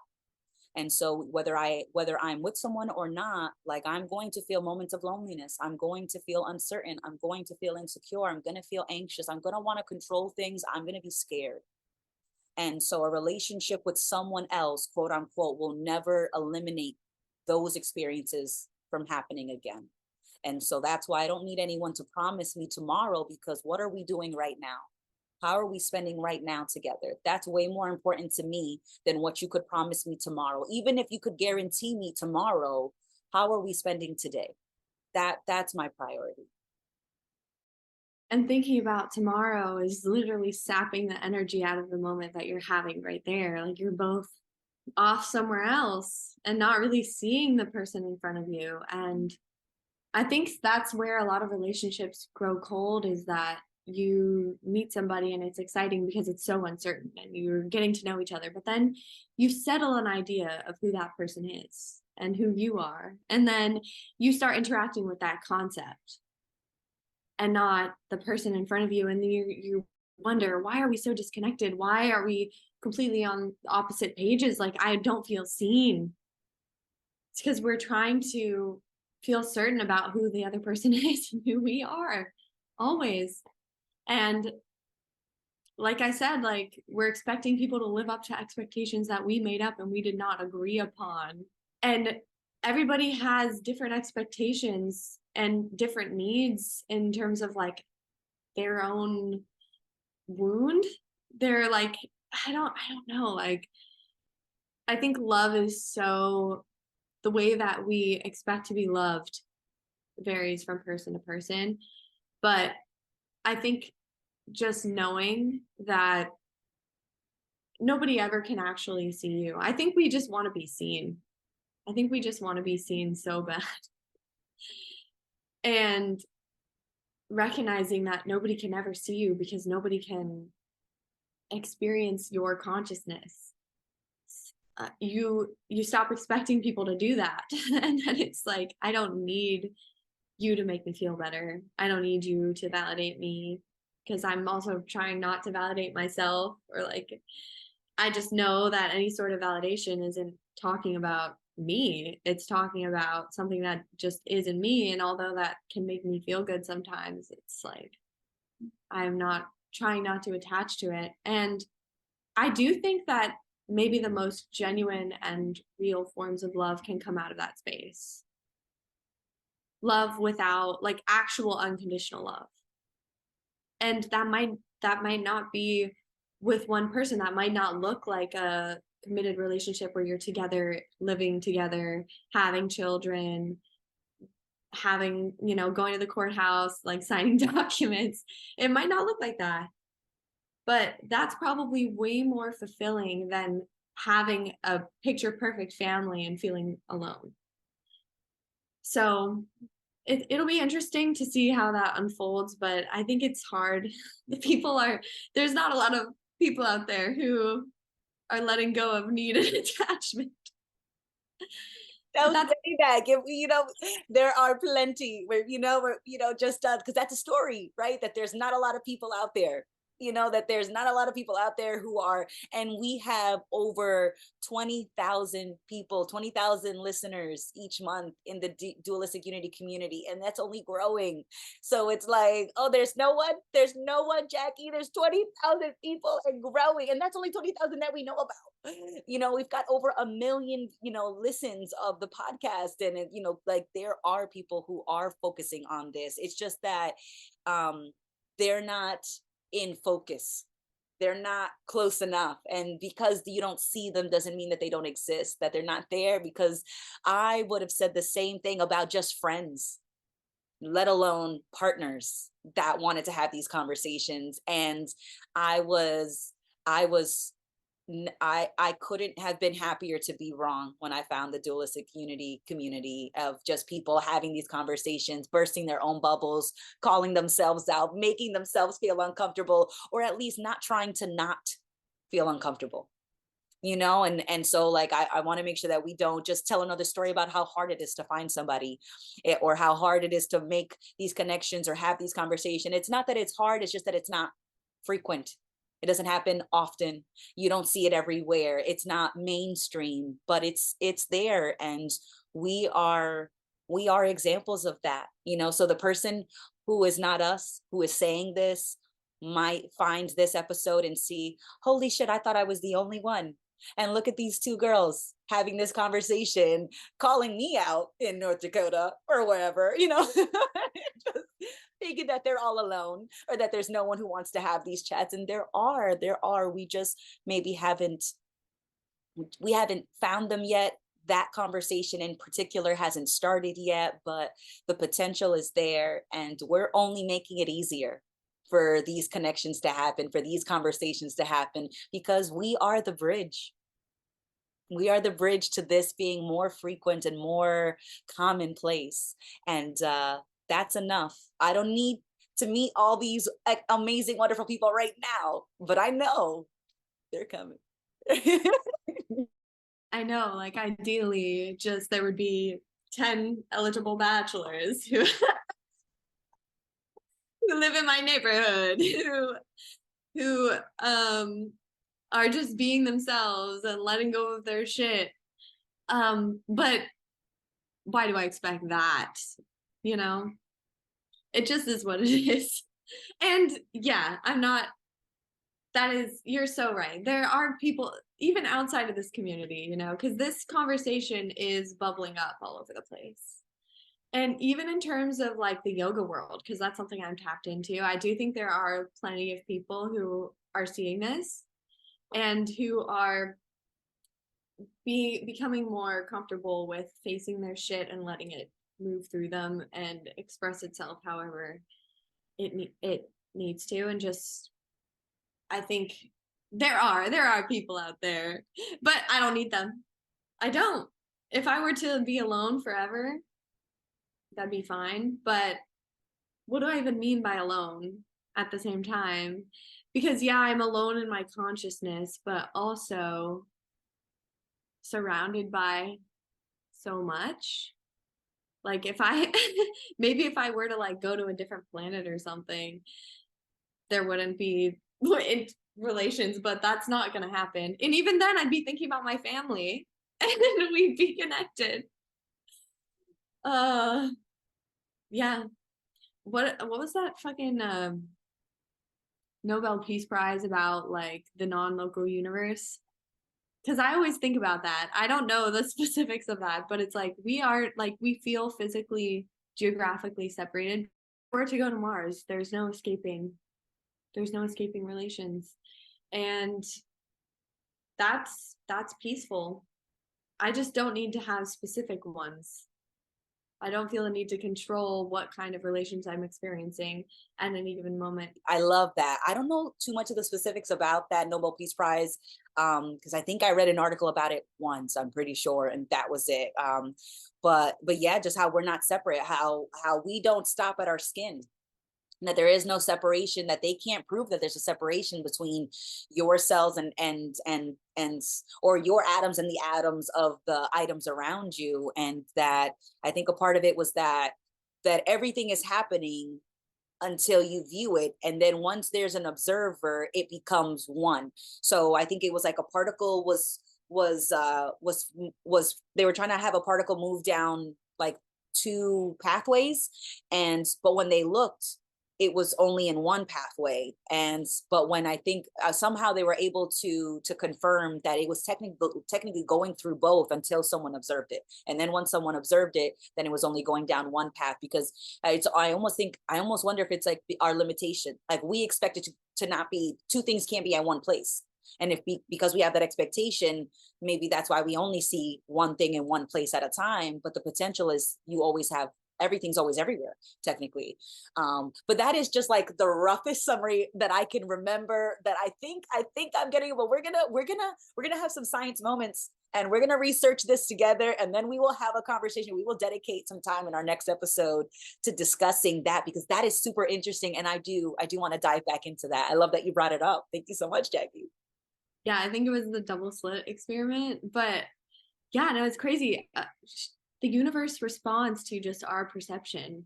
And so whether I'm with someone or not, like, I'm going to feel moments of loneliness. I'm going to feel uncertain. I'm going to feel insecure. I'm going to feel anxious. I'm going to want to control things. I'm going to be scared. And so a relationship with someone else, quote unquote, will never eliminate those experiences from happening again. And so that's why I don't need anyone to promise me tomorrow, because what are we doing right now? How are we spending right now together? That's way more important to me than what you could promise me tomorrow. Even if you could guarantee me tomorrow, how are we spending today? That's my priority. And thinking about tomorrow is literally sapping the energy out of the moment that you're having right there. Like, you're both off somewhere else and not really seeing the person in front of you. And I think that's where a lot of relationships grow cold, is that you meet somebody and it's exciting because it's so uncertain and you're getting to know each other, but then you settle an idea of who that person is and who you are, and then you start interacting with that concept and not the person in front of you, and then you wonder, why are we so disconnected? Why are we completely on opposite pages? Like, I don't feel seen. It's because we're trying to feel certain about who the other person is and who we are always. And like I said, like, we're expecting people to live up to expectations that we made up and we did not agree upon. And everybody has different expectations and different needs in terms of like their own wound. They're like, I don't know. Like, I think love is so, the way that we expect to be loved varies from person to person. But I think just knowing that nobody ever can actually see you. I think we just want to be seen. I think we just want to be seen so bad. And recognizing that nobody can ever see you because nobody can experience your consciousness. You stop expecting people to do that. And then it's like, I don't need you to make me feel better. I don't need you to validate me, because I'm also trying not to validate myself. Or like, I just know that any sort of validation isn't talking about me. It's talking about something that just isn't me. And although that can make me feel good sometimes, it's like, I'm not trying not to attach to it. And I do think that maybe the most genuine and real forms of love can come out of that space. Love without, like, actual unconditional love. And that might not be with one person. That might not look like a committed relationship where you're together, living together, having children, having, going to the courthouse, like signing documents. It might not look like that. But that's probably way more fulfilling than having a picture perfect family and feeling alone. So it'll be interesting to see how that unfolds, but I think it's hard. There's not a lot of people out there who are letting go of need and attachment. Don't say that. There are plenty where, just because that's a story, right? That there's not a lot of people out there. that there's not a lot of people out there who are, and we have over 20,000 people, 20,000 listeners each month in the Dualistic Unity community, and that's only growing. So it's like, oh, there's no one, Jackie. There's 20,000 people and growing, and that's only 20,000 that we know about. We've got over 1 million, listens of the podcast, and like there are people who are focusing on this. It's just that they're not in focus. They're not close enough. And because you don't see them doesn't mean that they don't exist, that they're not there, because I would have said the same thing about just friends, let alone partners that wanted to have these conversations. And I was I couldn't have been happier to be wrong when I found the Dualistic Unity community of just people having these conversations, bursting their own bubbles, calling themselves out, making themselves feel uncomfortable, or at least not trying to not feel uncomfortable. And so like I want to make sure that we don't just tell another story about how hard it is to find somebody, or how hard it is to make these connections or have these conversations. It's not that it's hard, it's just that it's not frequent. It doesn't happen often. You don't see it everywhere. It's not mainstream, but it's there, and we are examples of that. So the person who is not us, who is saying this, might find this episode and see, holy shit, I thought I was the only one. And look at these two girls having this conversation, calling me out in North Dakota or wherever, just thinking that they're all alone, or that there's no one who wants to have these chats. And there are, we just maybe haven't found them yet. That conversation in particular hasn't started yet, but the potential is there, and we're only making it easier for these connections to happen, for these conversations to happen, because we are the bridge. We are the bridge to this being more frequent and more commonplace. And that's enough. I don't need to meet all these amazing, wonderful people right now, but I know they're coming. I know, like ideally, just there would be 10 eligible bachelors who who live in my neighborhood, who are just being themselves and letting go of their shit. But why do I expect that? It just is what it is. And yeah, you're so right. There are people even outside of this community, because this conversation is bubbling up all over the place. And even in terms of like the yoga world, because that's something I'm tapped into, I do think there are plenty of people who are seeing this and who are becoming more comfortable with facing their shit and letting it move through them and express itself however it needs to. And just, I think there are people out there, but I don't need them. I don't. If I were to be alone forever, that'd be fine. But what do I even mean by alone at the same time? Because yeah, I'm alone in my consciousness, but also surrounded by so much. Like if I maybe if I were to like go to a different planet or something, there wouldn't be relations, but that's not going to happen. And even then I'd be thinking about my family and we'd be connected. Yeah. What was that fucking Nobel Peace Prize about, like the non-local universe? Because I always think about that. I don't know the specifics of that, but it's like we feel physically, geographically separated. If we were to go to Mars, there's no escaping relations. And that's peaceful. I just don't need to have specific ones. I don't feel a need to control what kind of relations I'm experiencing at any given moment. I love that. I don't know too much of the specifics about that Nobel Peace Prize, because I think I read an article about it once, I'm pretty sure, and that was it. But yeah, just how we're not separate, how we don't stop at our skin, that there is no separation, that they can't prove that there's a separation between your cells and or your atoms and the atoms of the items around you. And that I think a part of it was that everything is happening until you view it, and then once there's an observer, it becomes one. So I think it was like a particle was they were trying to have a particle move down like two pathways, and but when they looked, it was only in one pathway. And but when I think somehow they were able to confirm that it was technically going through both until someone observed it, and then once someone observed it, then it was only going down one path. Because I almost wonder if it's like our limitation, like we expect it to not be, two things can't be at one place. And because we have that expectation, maybe that's why we only see one thing in one place at a time. But the potential is you always have, everything's always everywhere technically. But that is just like the roughest summary that I can remember, that I think I'm getting. But we're gonna have some science moments, and we're gonna research this together, and then we will have a conversation. We will dedicate some time in our next episode to discussing that, because that is super interesting, and I do want to dive back into that. I love that you brought it up. Thank you so much, Jackie. Yeah, I think it was the double slit experiment, but yeah, no, it's crazy. The universe responds to just our perception.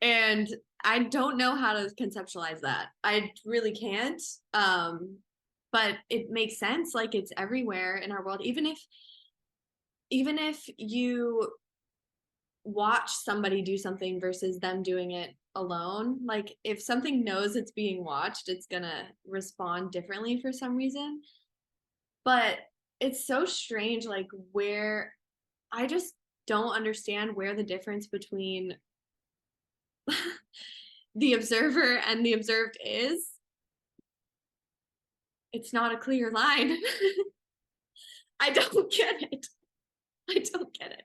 And I don't know how to conceptualize that. I really can't. But it makes sense. Like, it's everywhere in our world. Even if you watch somebody do something versus them doing it alone, like if something knows it's being watched, it's gonna respond differently for some reason. But it's so strange, like, where I just don't understand where the difference between the observer and the observed is. It's not a clear line. I don't get it. I don't get it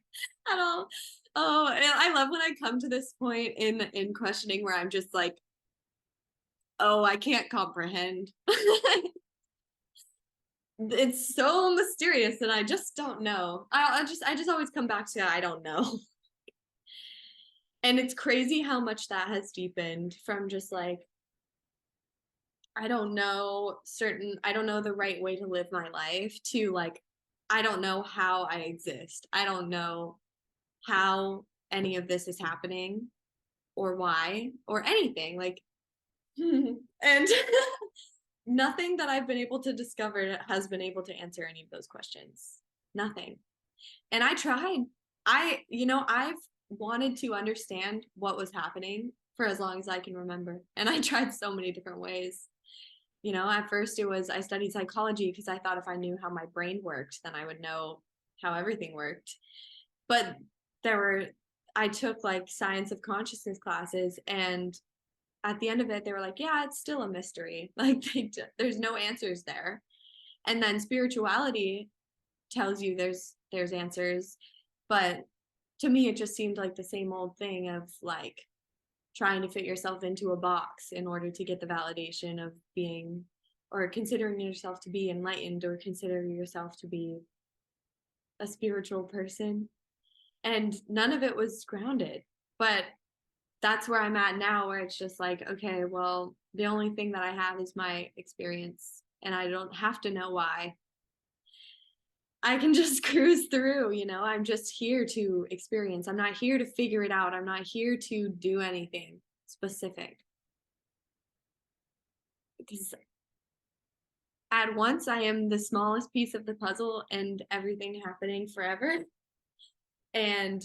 at all. Oh, and I love when I come to this point in questioning where I'm just like, oh, I can't comprehend. It's so mysterious, and I just don't know. I just always come back to I don't know. And it's crazy how much that has deepened from just like, I don't know the right way to live my life, to like, I don't know how I exist. I don't know how any of this is happening, or why, or anything. Like, and nothing that I've been able to discover has been able to answer any of those questions. Nothing. And I tried. I've wanted to understand what was happening for as long as I can remember. And I tried so many different ways. At first I studied psychology because I thought if I knew how my brain worked, then I would know how everything worked. But I took like science of consciousness classes, and at the end of it, they were like, yeah, it's still a mystery. Like, there's no answers there. And then spirituality tells you there's answers. But to me, it just seemed like the same old thing of like trying to fit yourself into a box in order to get the validation of being, or considering yourself to be enlightened, or considering yourself to be a spiritual person. And none of it was grounded. But that's where I'm at now, where it's just like, okay, well, the only thing that I have is my experience, and I don't have to know why. I can just cruise through. I'm just here to experience. I'm not here to figure it out. I'm not here to do anything specific. Because at once I am the smallest piece of the puzzle and everything happening forever. And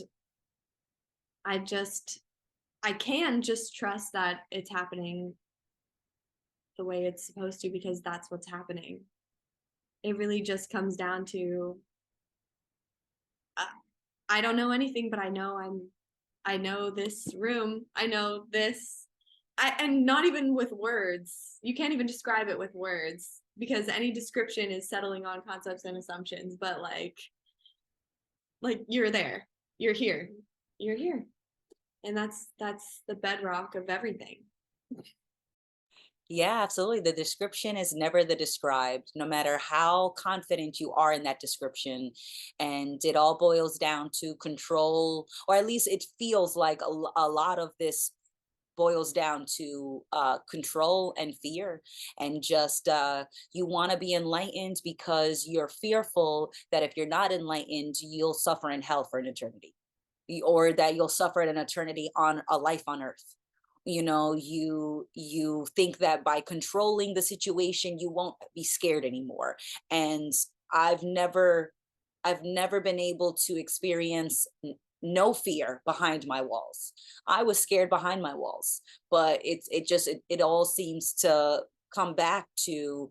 I can just trust that it's happening the way it's supposed to, because that's what's happening. It really just comes down to, I don't know anything, but I know this room. I know this. And not even with words. You can't even describe it with words, because any description is settling on concepts and assumptions. But like you're there, you're here, and that's the bedrock of everything. Yeah, absolutely. The description is never the described, no matter how confident you are in that description. And it all boils down to control, or at least it feels like a lot of this boils down to control and fear. And just you want to be enlightened because you're fearful that if you're not enlightened, you'll suffer in hell for an eternity, or that you'll suffer in an eternity on a life on earth. you think that by controlling the situation you won't be scared anymore. And i've never I've never been able to experience no fear behind my walls. I was scared behind my walls, but it all seems to come back to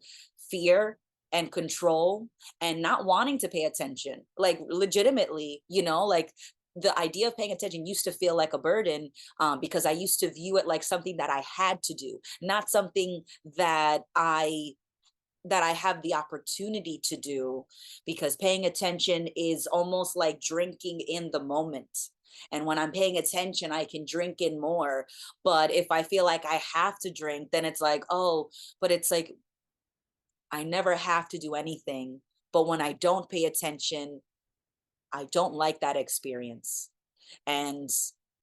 fear and control and not wanting to pay attention. Like legitimately, like the idea of paying attention used to feel like a burden, because I used to view it like something that I had to do, not something that I have the opportunity to do, because paying attention is almost like drinking in the moment. And when I'm paying attention, I can drink in more. But if I feel like I have to drink, then it's like, oh, but it's like I never have to do anything. But when I don't pay attention, I don't like that experience. And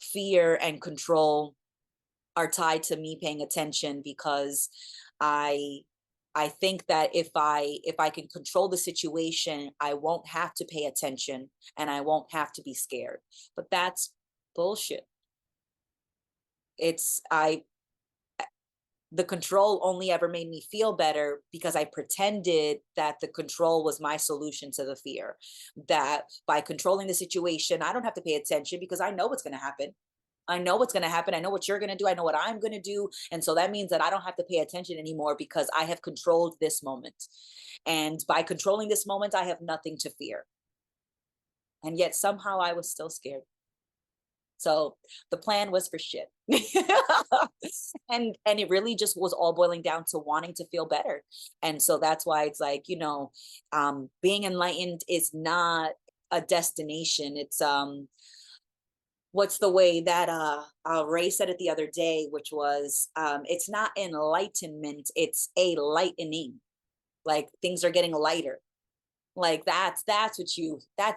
fear and control are tied to me paying attention, because I I think that if I can control the situation, I won't have to pay attention and I won't have to be scared. But that's bullshit. It's I The control only ever made me feel better because I pretended that the control was my solution to the fear. That by controlling the situation, I don't have to pay attention because I know what's going to happen. I know what's going to happen. I know what you're going to do. I know what I'm going to do. And so that means that I don't have to pay attention anymore because I have controlled this moment. And by controlling this moment, I have nothing to fear. And yet somehow I was still scared. So the plan was for shit. And it really just was all boiling down to wanting to feel better. And so that's why it's like, being enlightened is not a destination. It's what's the way that Ray said it the other day, which was it's not enlightenment, it's a lightening. Like things are getting lighter. Like that's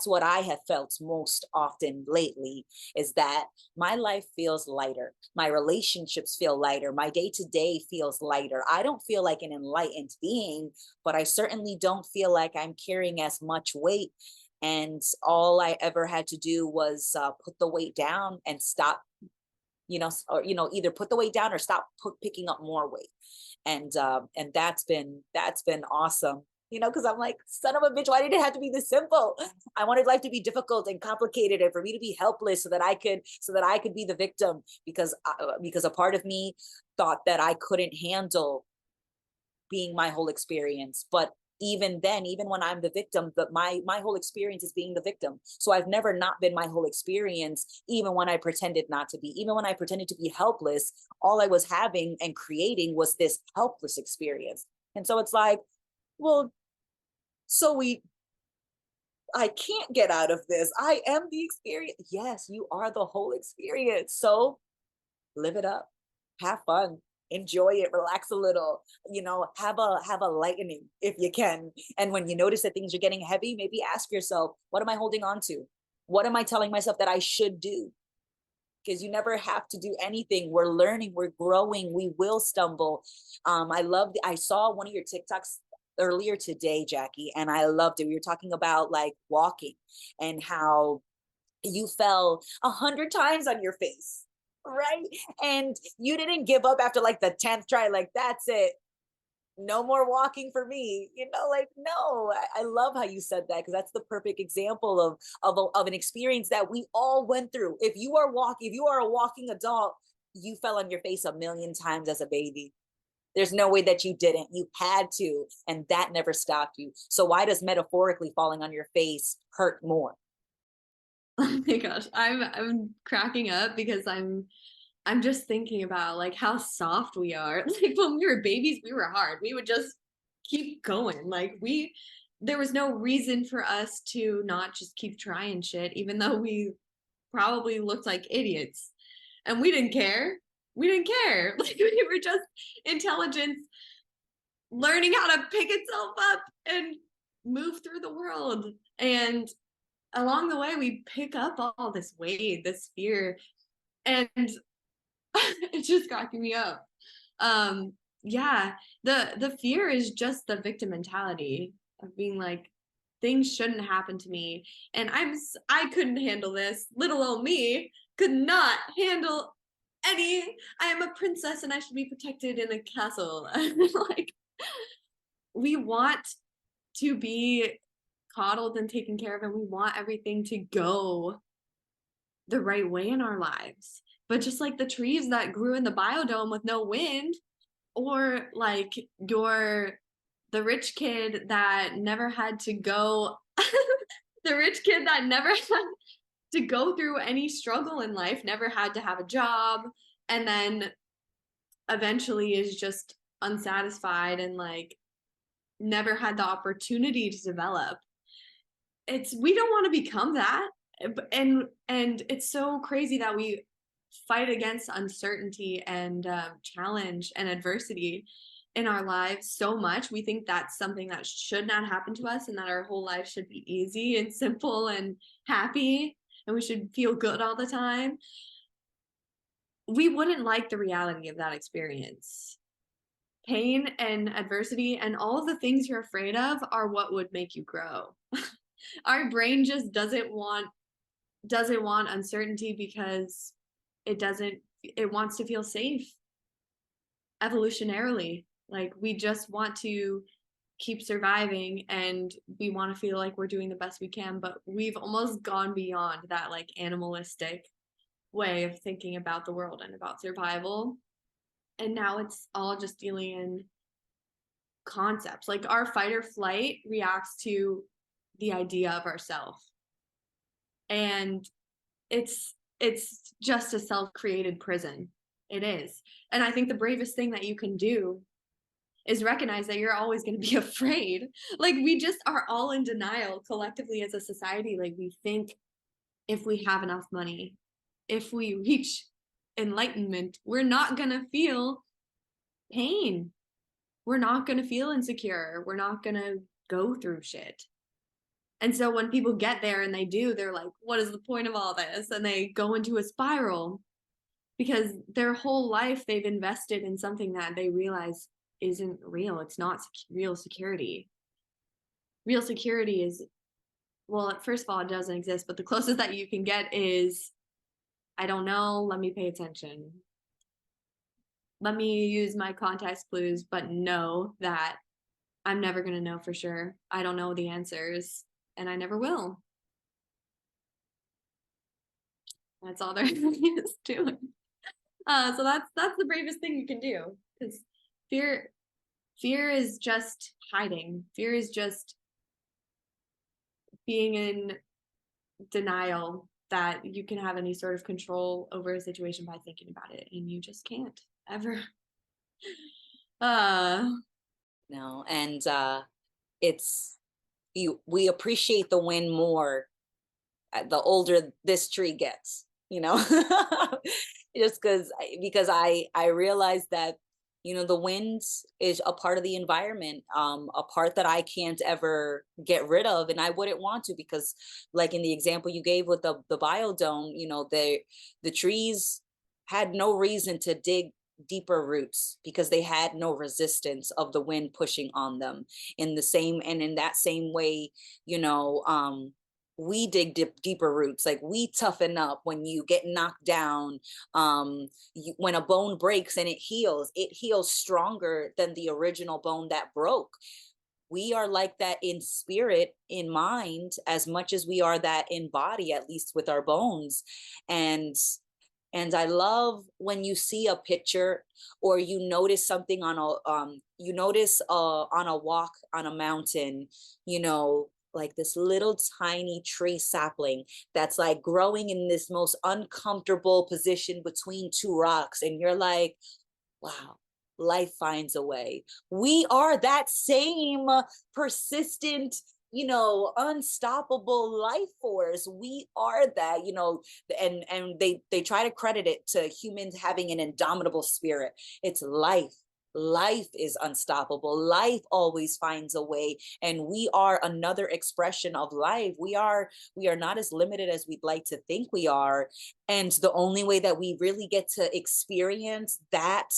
what I have felt most often lately, is that my life feels lighter, my relationships feel lighter, my day-to-day feels lighter. I don't feel like an enlightened being, but I certainly don't feel like I'm carrying as much weight. And all I ever had to do was put the weight down and stop, or either put the weight down or stop picking up more weight. And that's been awesome, because I'm like, son of a bitch, why did it have to be this simple? I wanted life to be difficult and complicated and for me to be helpless so that I could be the victim, because a part of me thought that I couldn't handle being my whole experience. But even then, even when I'm the victim, but my whole experience is being the victim. So I've never not been my whole experience, even when I pretended not to be. Even when I pretended to be helpless, all I was having and creating was this helpless experience. And so it's like, well, so I can't get out of this. I am the experience. Yes, you are the whole experience. So live it up, have fun, enjoy it, relax a little, have a lightening if you can. And when you notice that things are getting heavy, maybe ask yourself, what am I holding on to? What am I telling myself that I should do? Because you never have to do anything. We're learning, we're growing, we will stumble. I saw one of your TikToks earlier today, Jackie, and I loved it. We were talking about like walking and how you fell 100 times on your face, right? And you didn't give up after like the 10th try, like that's it, no more walking for me, like, no. I love how you said that, because that's the perfect example of an experience that we all went through. If you are a walking adult, you fell on your face 1,000,000 times as a baby. There's no way that you didn't. You had to, and that never stopped you. So why does metaphorically falling on your face hurt more? Oh my gosh, I'm cracking up because I'm just thinking about like how soft we are. Like when we were babies, we were hard. We would just keep going. There was no reason for us to not just keep trying shit, even though we probably looked like idiots. And we didn't care. We didn't care. Like we were just intelligence learning how to pick itself up and move through the world. And along the way, we pick up all this weight, this fear, and it's just cracking me up. Yeah, the fear is just the victim mentality of being like, things shouldn't happen to me, and I couldn't handle this. Little old me could not handle I am a princess and I should be protected in a castle. Like, we want to be coddled and taken care of, and we want everything to go the right way in our lives. But just like the trees that grew in the biodome with no wind, or like the rich kid that never had to go the rich kid that never had to go through any struggle in life, never had to have a job, and then eventually is just unsatisfied and like never had the opportunity to develop. We don't want to become that. And it's so crazy that we fight against uncertainty and challenge and adversity in our lives so much. We think that's something that should not happen to us, and that our whole life should be easy and simple and happy, and we should feel good all the time. We wouldn't like the reality of that experience. Pain and adversity and all of the things you're afraid of are what would make you grow. Our brain just doesn't want uncertainty because it wants to feel safe evolutionarily. Like, we just want to keep surviving, and we want to feel like we're doing the best we can, but we've almost gone beyond that like animalistic way of thinking about the world and about survival. And now it's all just dealing in concepts. Like, our fight or flight reacts to the idea of ourself. And it's just a self-created prison. It is. And I think the bravest thing that you can do is recognize that you're always going to be afraid. Like, we just are all in denial collectively as a society. Like, we think if we have enough money, if we reach enlightenment, we're not going to feel pain. We're not going to feel insecure. We're not going to go through shit. And so when people get there and they do, they're like, what is the point of all this? And they go into a spiral because their whole life they've invested in something that they realize isn't real. It's not real security. Real security is, well, first of all, it doesn't exist, but the closest that you can get is, I don't know, let me pay attention. Let me use my context clues, but know that I'm never going to know for sure. I don't know the answers, and I never will. That's all there is to it. So that's the bravest thing you can do, because fear is just hiding. Fear is just being in denial that you can have any sort of control over a situation by thinking about it, and you just can't ever. No, and it's we appreciate the win more the older this tree gets, you know. Just because I realized that, you know, the wind is a part of the environment, a part that I can't ever get rid of, and I wouldn't want to, because like in the example you gave with the biodome, you know, the trees had no reason to dig deeper roots because they had no resistance of the wind pushing on them. In that same way, you know, we dig deeper roots. Like, we toughen up when you get knocked down. When a bone breaks and it heals stronger than the original bone that broke. We are like that in spirit, in mind, as much as we are that in body, at least with our bones. And I love when you see a picture, or you notice something on a walk on a mountain, you know, like this little tiny tree sapling that's like growing in this most uncomfortable position between two rocks. And you're like, wow, life finds a way. We are that same persistent, you know, unstoppable life force. We are that, you know. And they try to credit it to humans having an indomitable spirit. It's life is unstoppable. Life always finds a way, and we are another expression of life. We are not as limited as we'd like to think we are. And the only way that we really get to experience that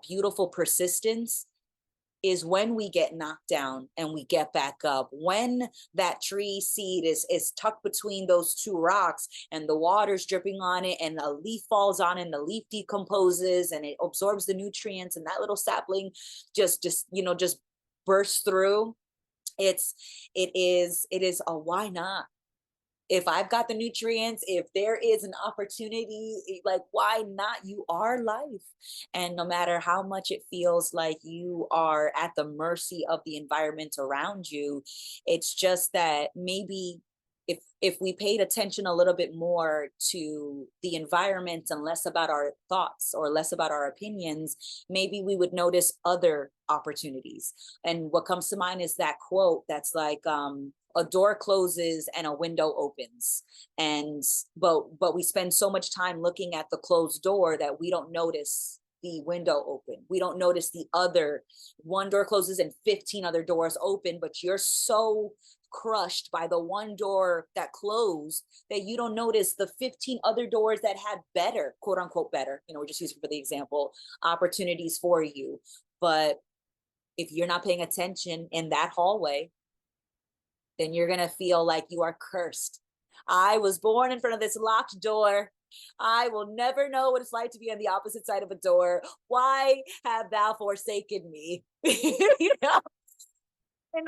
beautiful persistence is when we get knocked down and we get back up, when that tree seed is tucked between those two rocks and the water's dripping on it and a leaf falls on it and the leaf decomposes and it absorbs the nutrients and that little sapling just bursts through. It is a why not? If I've got the nutrients, if there is an opportunity, like, why not? You are life. And no matter how much it feels like you are at the mercy of the environment around you, it's just that maybe if we paid attention a little bit more to the environment and less about our thoughts or less about our opinions, maybe we would notice other opportunities. And what comes to mind is that quote that's like, a door closes and a window opens, and but we spend so much time looking at the closed door that we don't notice the window open. We don't notice the other one door closes and 15 other doors open, but you're so crushed by the one door that closed that you don't notice the 15 other doors that had better, quote unquote better, we're just using for the example, opportunities for you. But if you're not paying attention in that hallway, then you're going to feel like you are cursed. I was born in front of this locked door. I will never know what it's like to be on the opposite side of a door. Why have thou forsaken me? And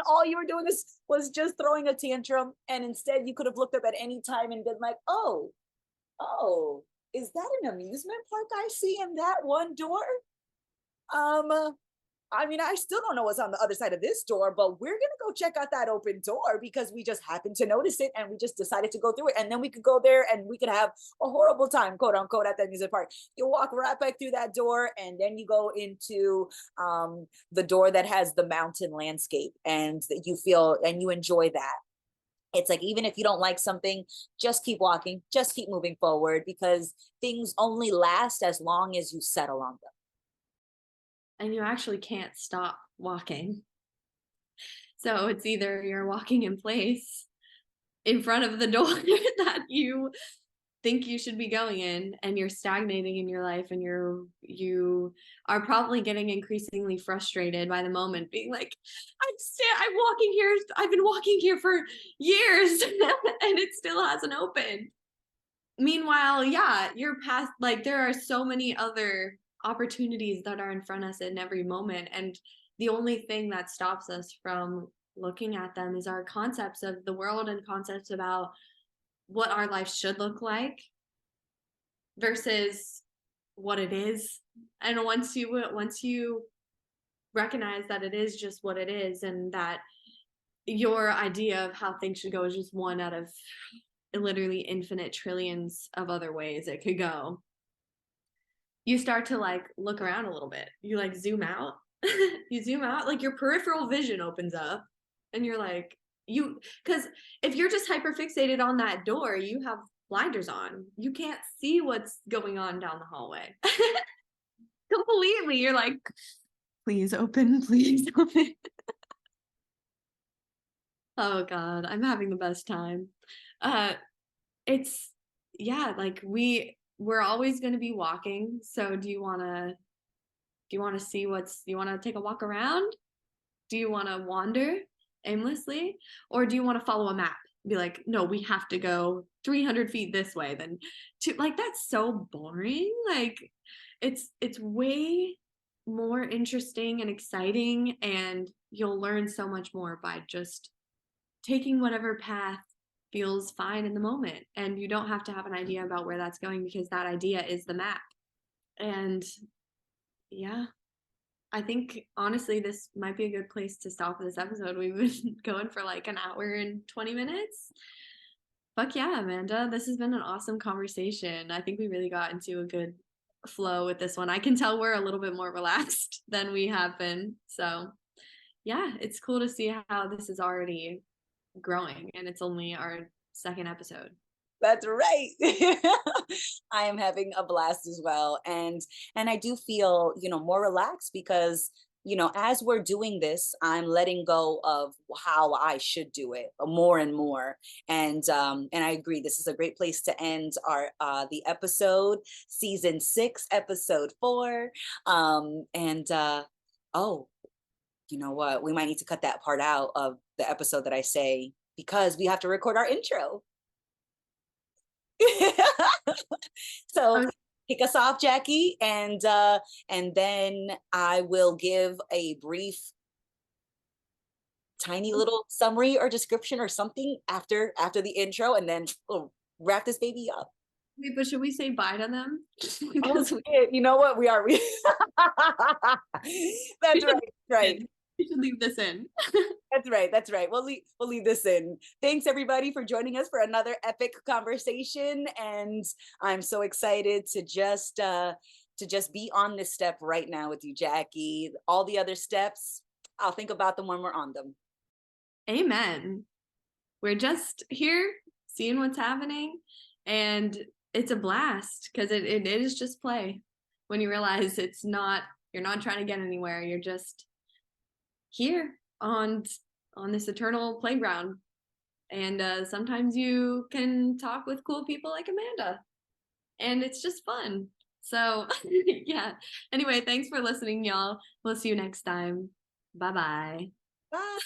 all you were doing was just throwing a tantrum. And instead you could have looked up at any time and been like, oh, is that an amusement park I see in that one door? I still don't know what's on the other side of this door, but we're going to go check out that open door because we just happened to notice it and we just decided to go through it. And then we could go there and we could have a horrible time, quote unquote, at that music park. You walk right back through that door and then you go into the door that has the mountain landscape and you feel and you enjoy that. It's like, even if you don't like something, just keep walking, just keep moving forward, because things only last as long as you settle on them. And you actually can't stop walking. So it's either you're walking in place in front of the door that you think you should be going in, and you're stagnating in your life, and you are probably getting increasingly frustrated by the moment, being like, I'm walking here, I've been walking here for years and it still hasn't opened. Meanwhile, yeah, you're past, like, there are so many other opportunities that are in front of us in every moment, and the only thing that stops us from looking at them is our concepts of the world and concepts about what our life should look like versus what it is. And once you recognize that it is just what it is, and that your idea of how things should go is just one out of literally infinite trillions of other ways it could go, you start to like look around a little bit. You like zoom out. You zoom out, like your peripheral vision opens up, and you're like, because if you're just hyper fixated on that door, you have blinders on. You can't see what's going on down the hallway. Completely. You're like, please open, please open. Oh God, I'm having the best time. It's, yeah, like we're always going to be walking. So do you want to see do you want to take a walk around? Do you want to wander aimlessly, or do you want to follow a map? Be like, no, we have to go 300 feet this way, then like, that's so boring. Like, it's way more interesting and exciting, and you'll learn so much more by just taking whatever path feels fine in the moment, and you don't have to have an idea about where that's going, because that idea is the map. And yeah, I think honestly this might be a good place to stop this episode. We've been going for like an hour and 20 minutes. Fuck yeah, Amanda, this has been an awesome conversation. I think we really got into a good flow with this one. I can tell we're a little bit more relaxed than we have been, so yeah, it's cool to see how this is already growing, and it's only our second episode. That's right. I am having a blast as well. And I do feel, more relaxed because, as we're doing this, I'm letting go of how I should do it more and more. And I agree, this is a great place to end our the episode, season 6, episode 4. Oh, you know what? We might need to cut that part out of the episode that I say, because we have to record our intro. So Okay. kick us off, Jackie, and then I will give a brief, tiny little summary or description or something after the intro, and then we'll wrap this baby up. Wait, but should we say bye to them? Oh, Because you know what? We are. we That's should, right. Right. we should leave this in. That's right. That's right. We'll leave this in. Thanks everybody for joining us for another epic conversation, and I'm so excited to just be on this step right now with you, Jackie. All the other steps, I'll think about them when we're on them. Amen. We're just here seeing what's happening, and it's a blast because it is just play. When you realize you're not trying to get anywhere, you're just here on this eternal playground. And sometimes you can talk with cool people like Amanda, and it's just fun. So yeah. Anyway, thanks for listening, y'all. We'll see you next time. Bye-bye. Bye.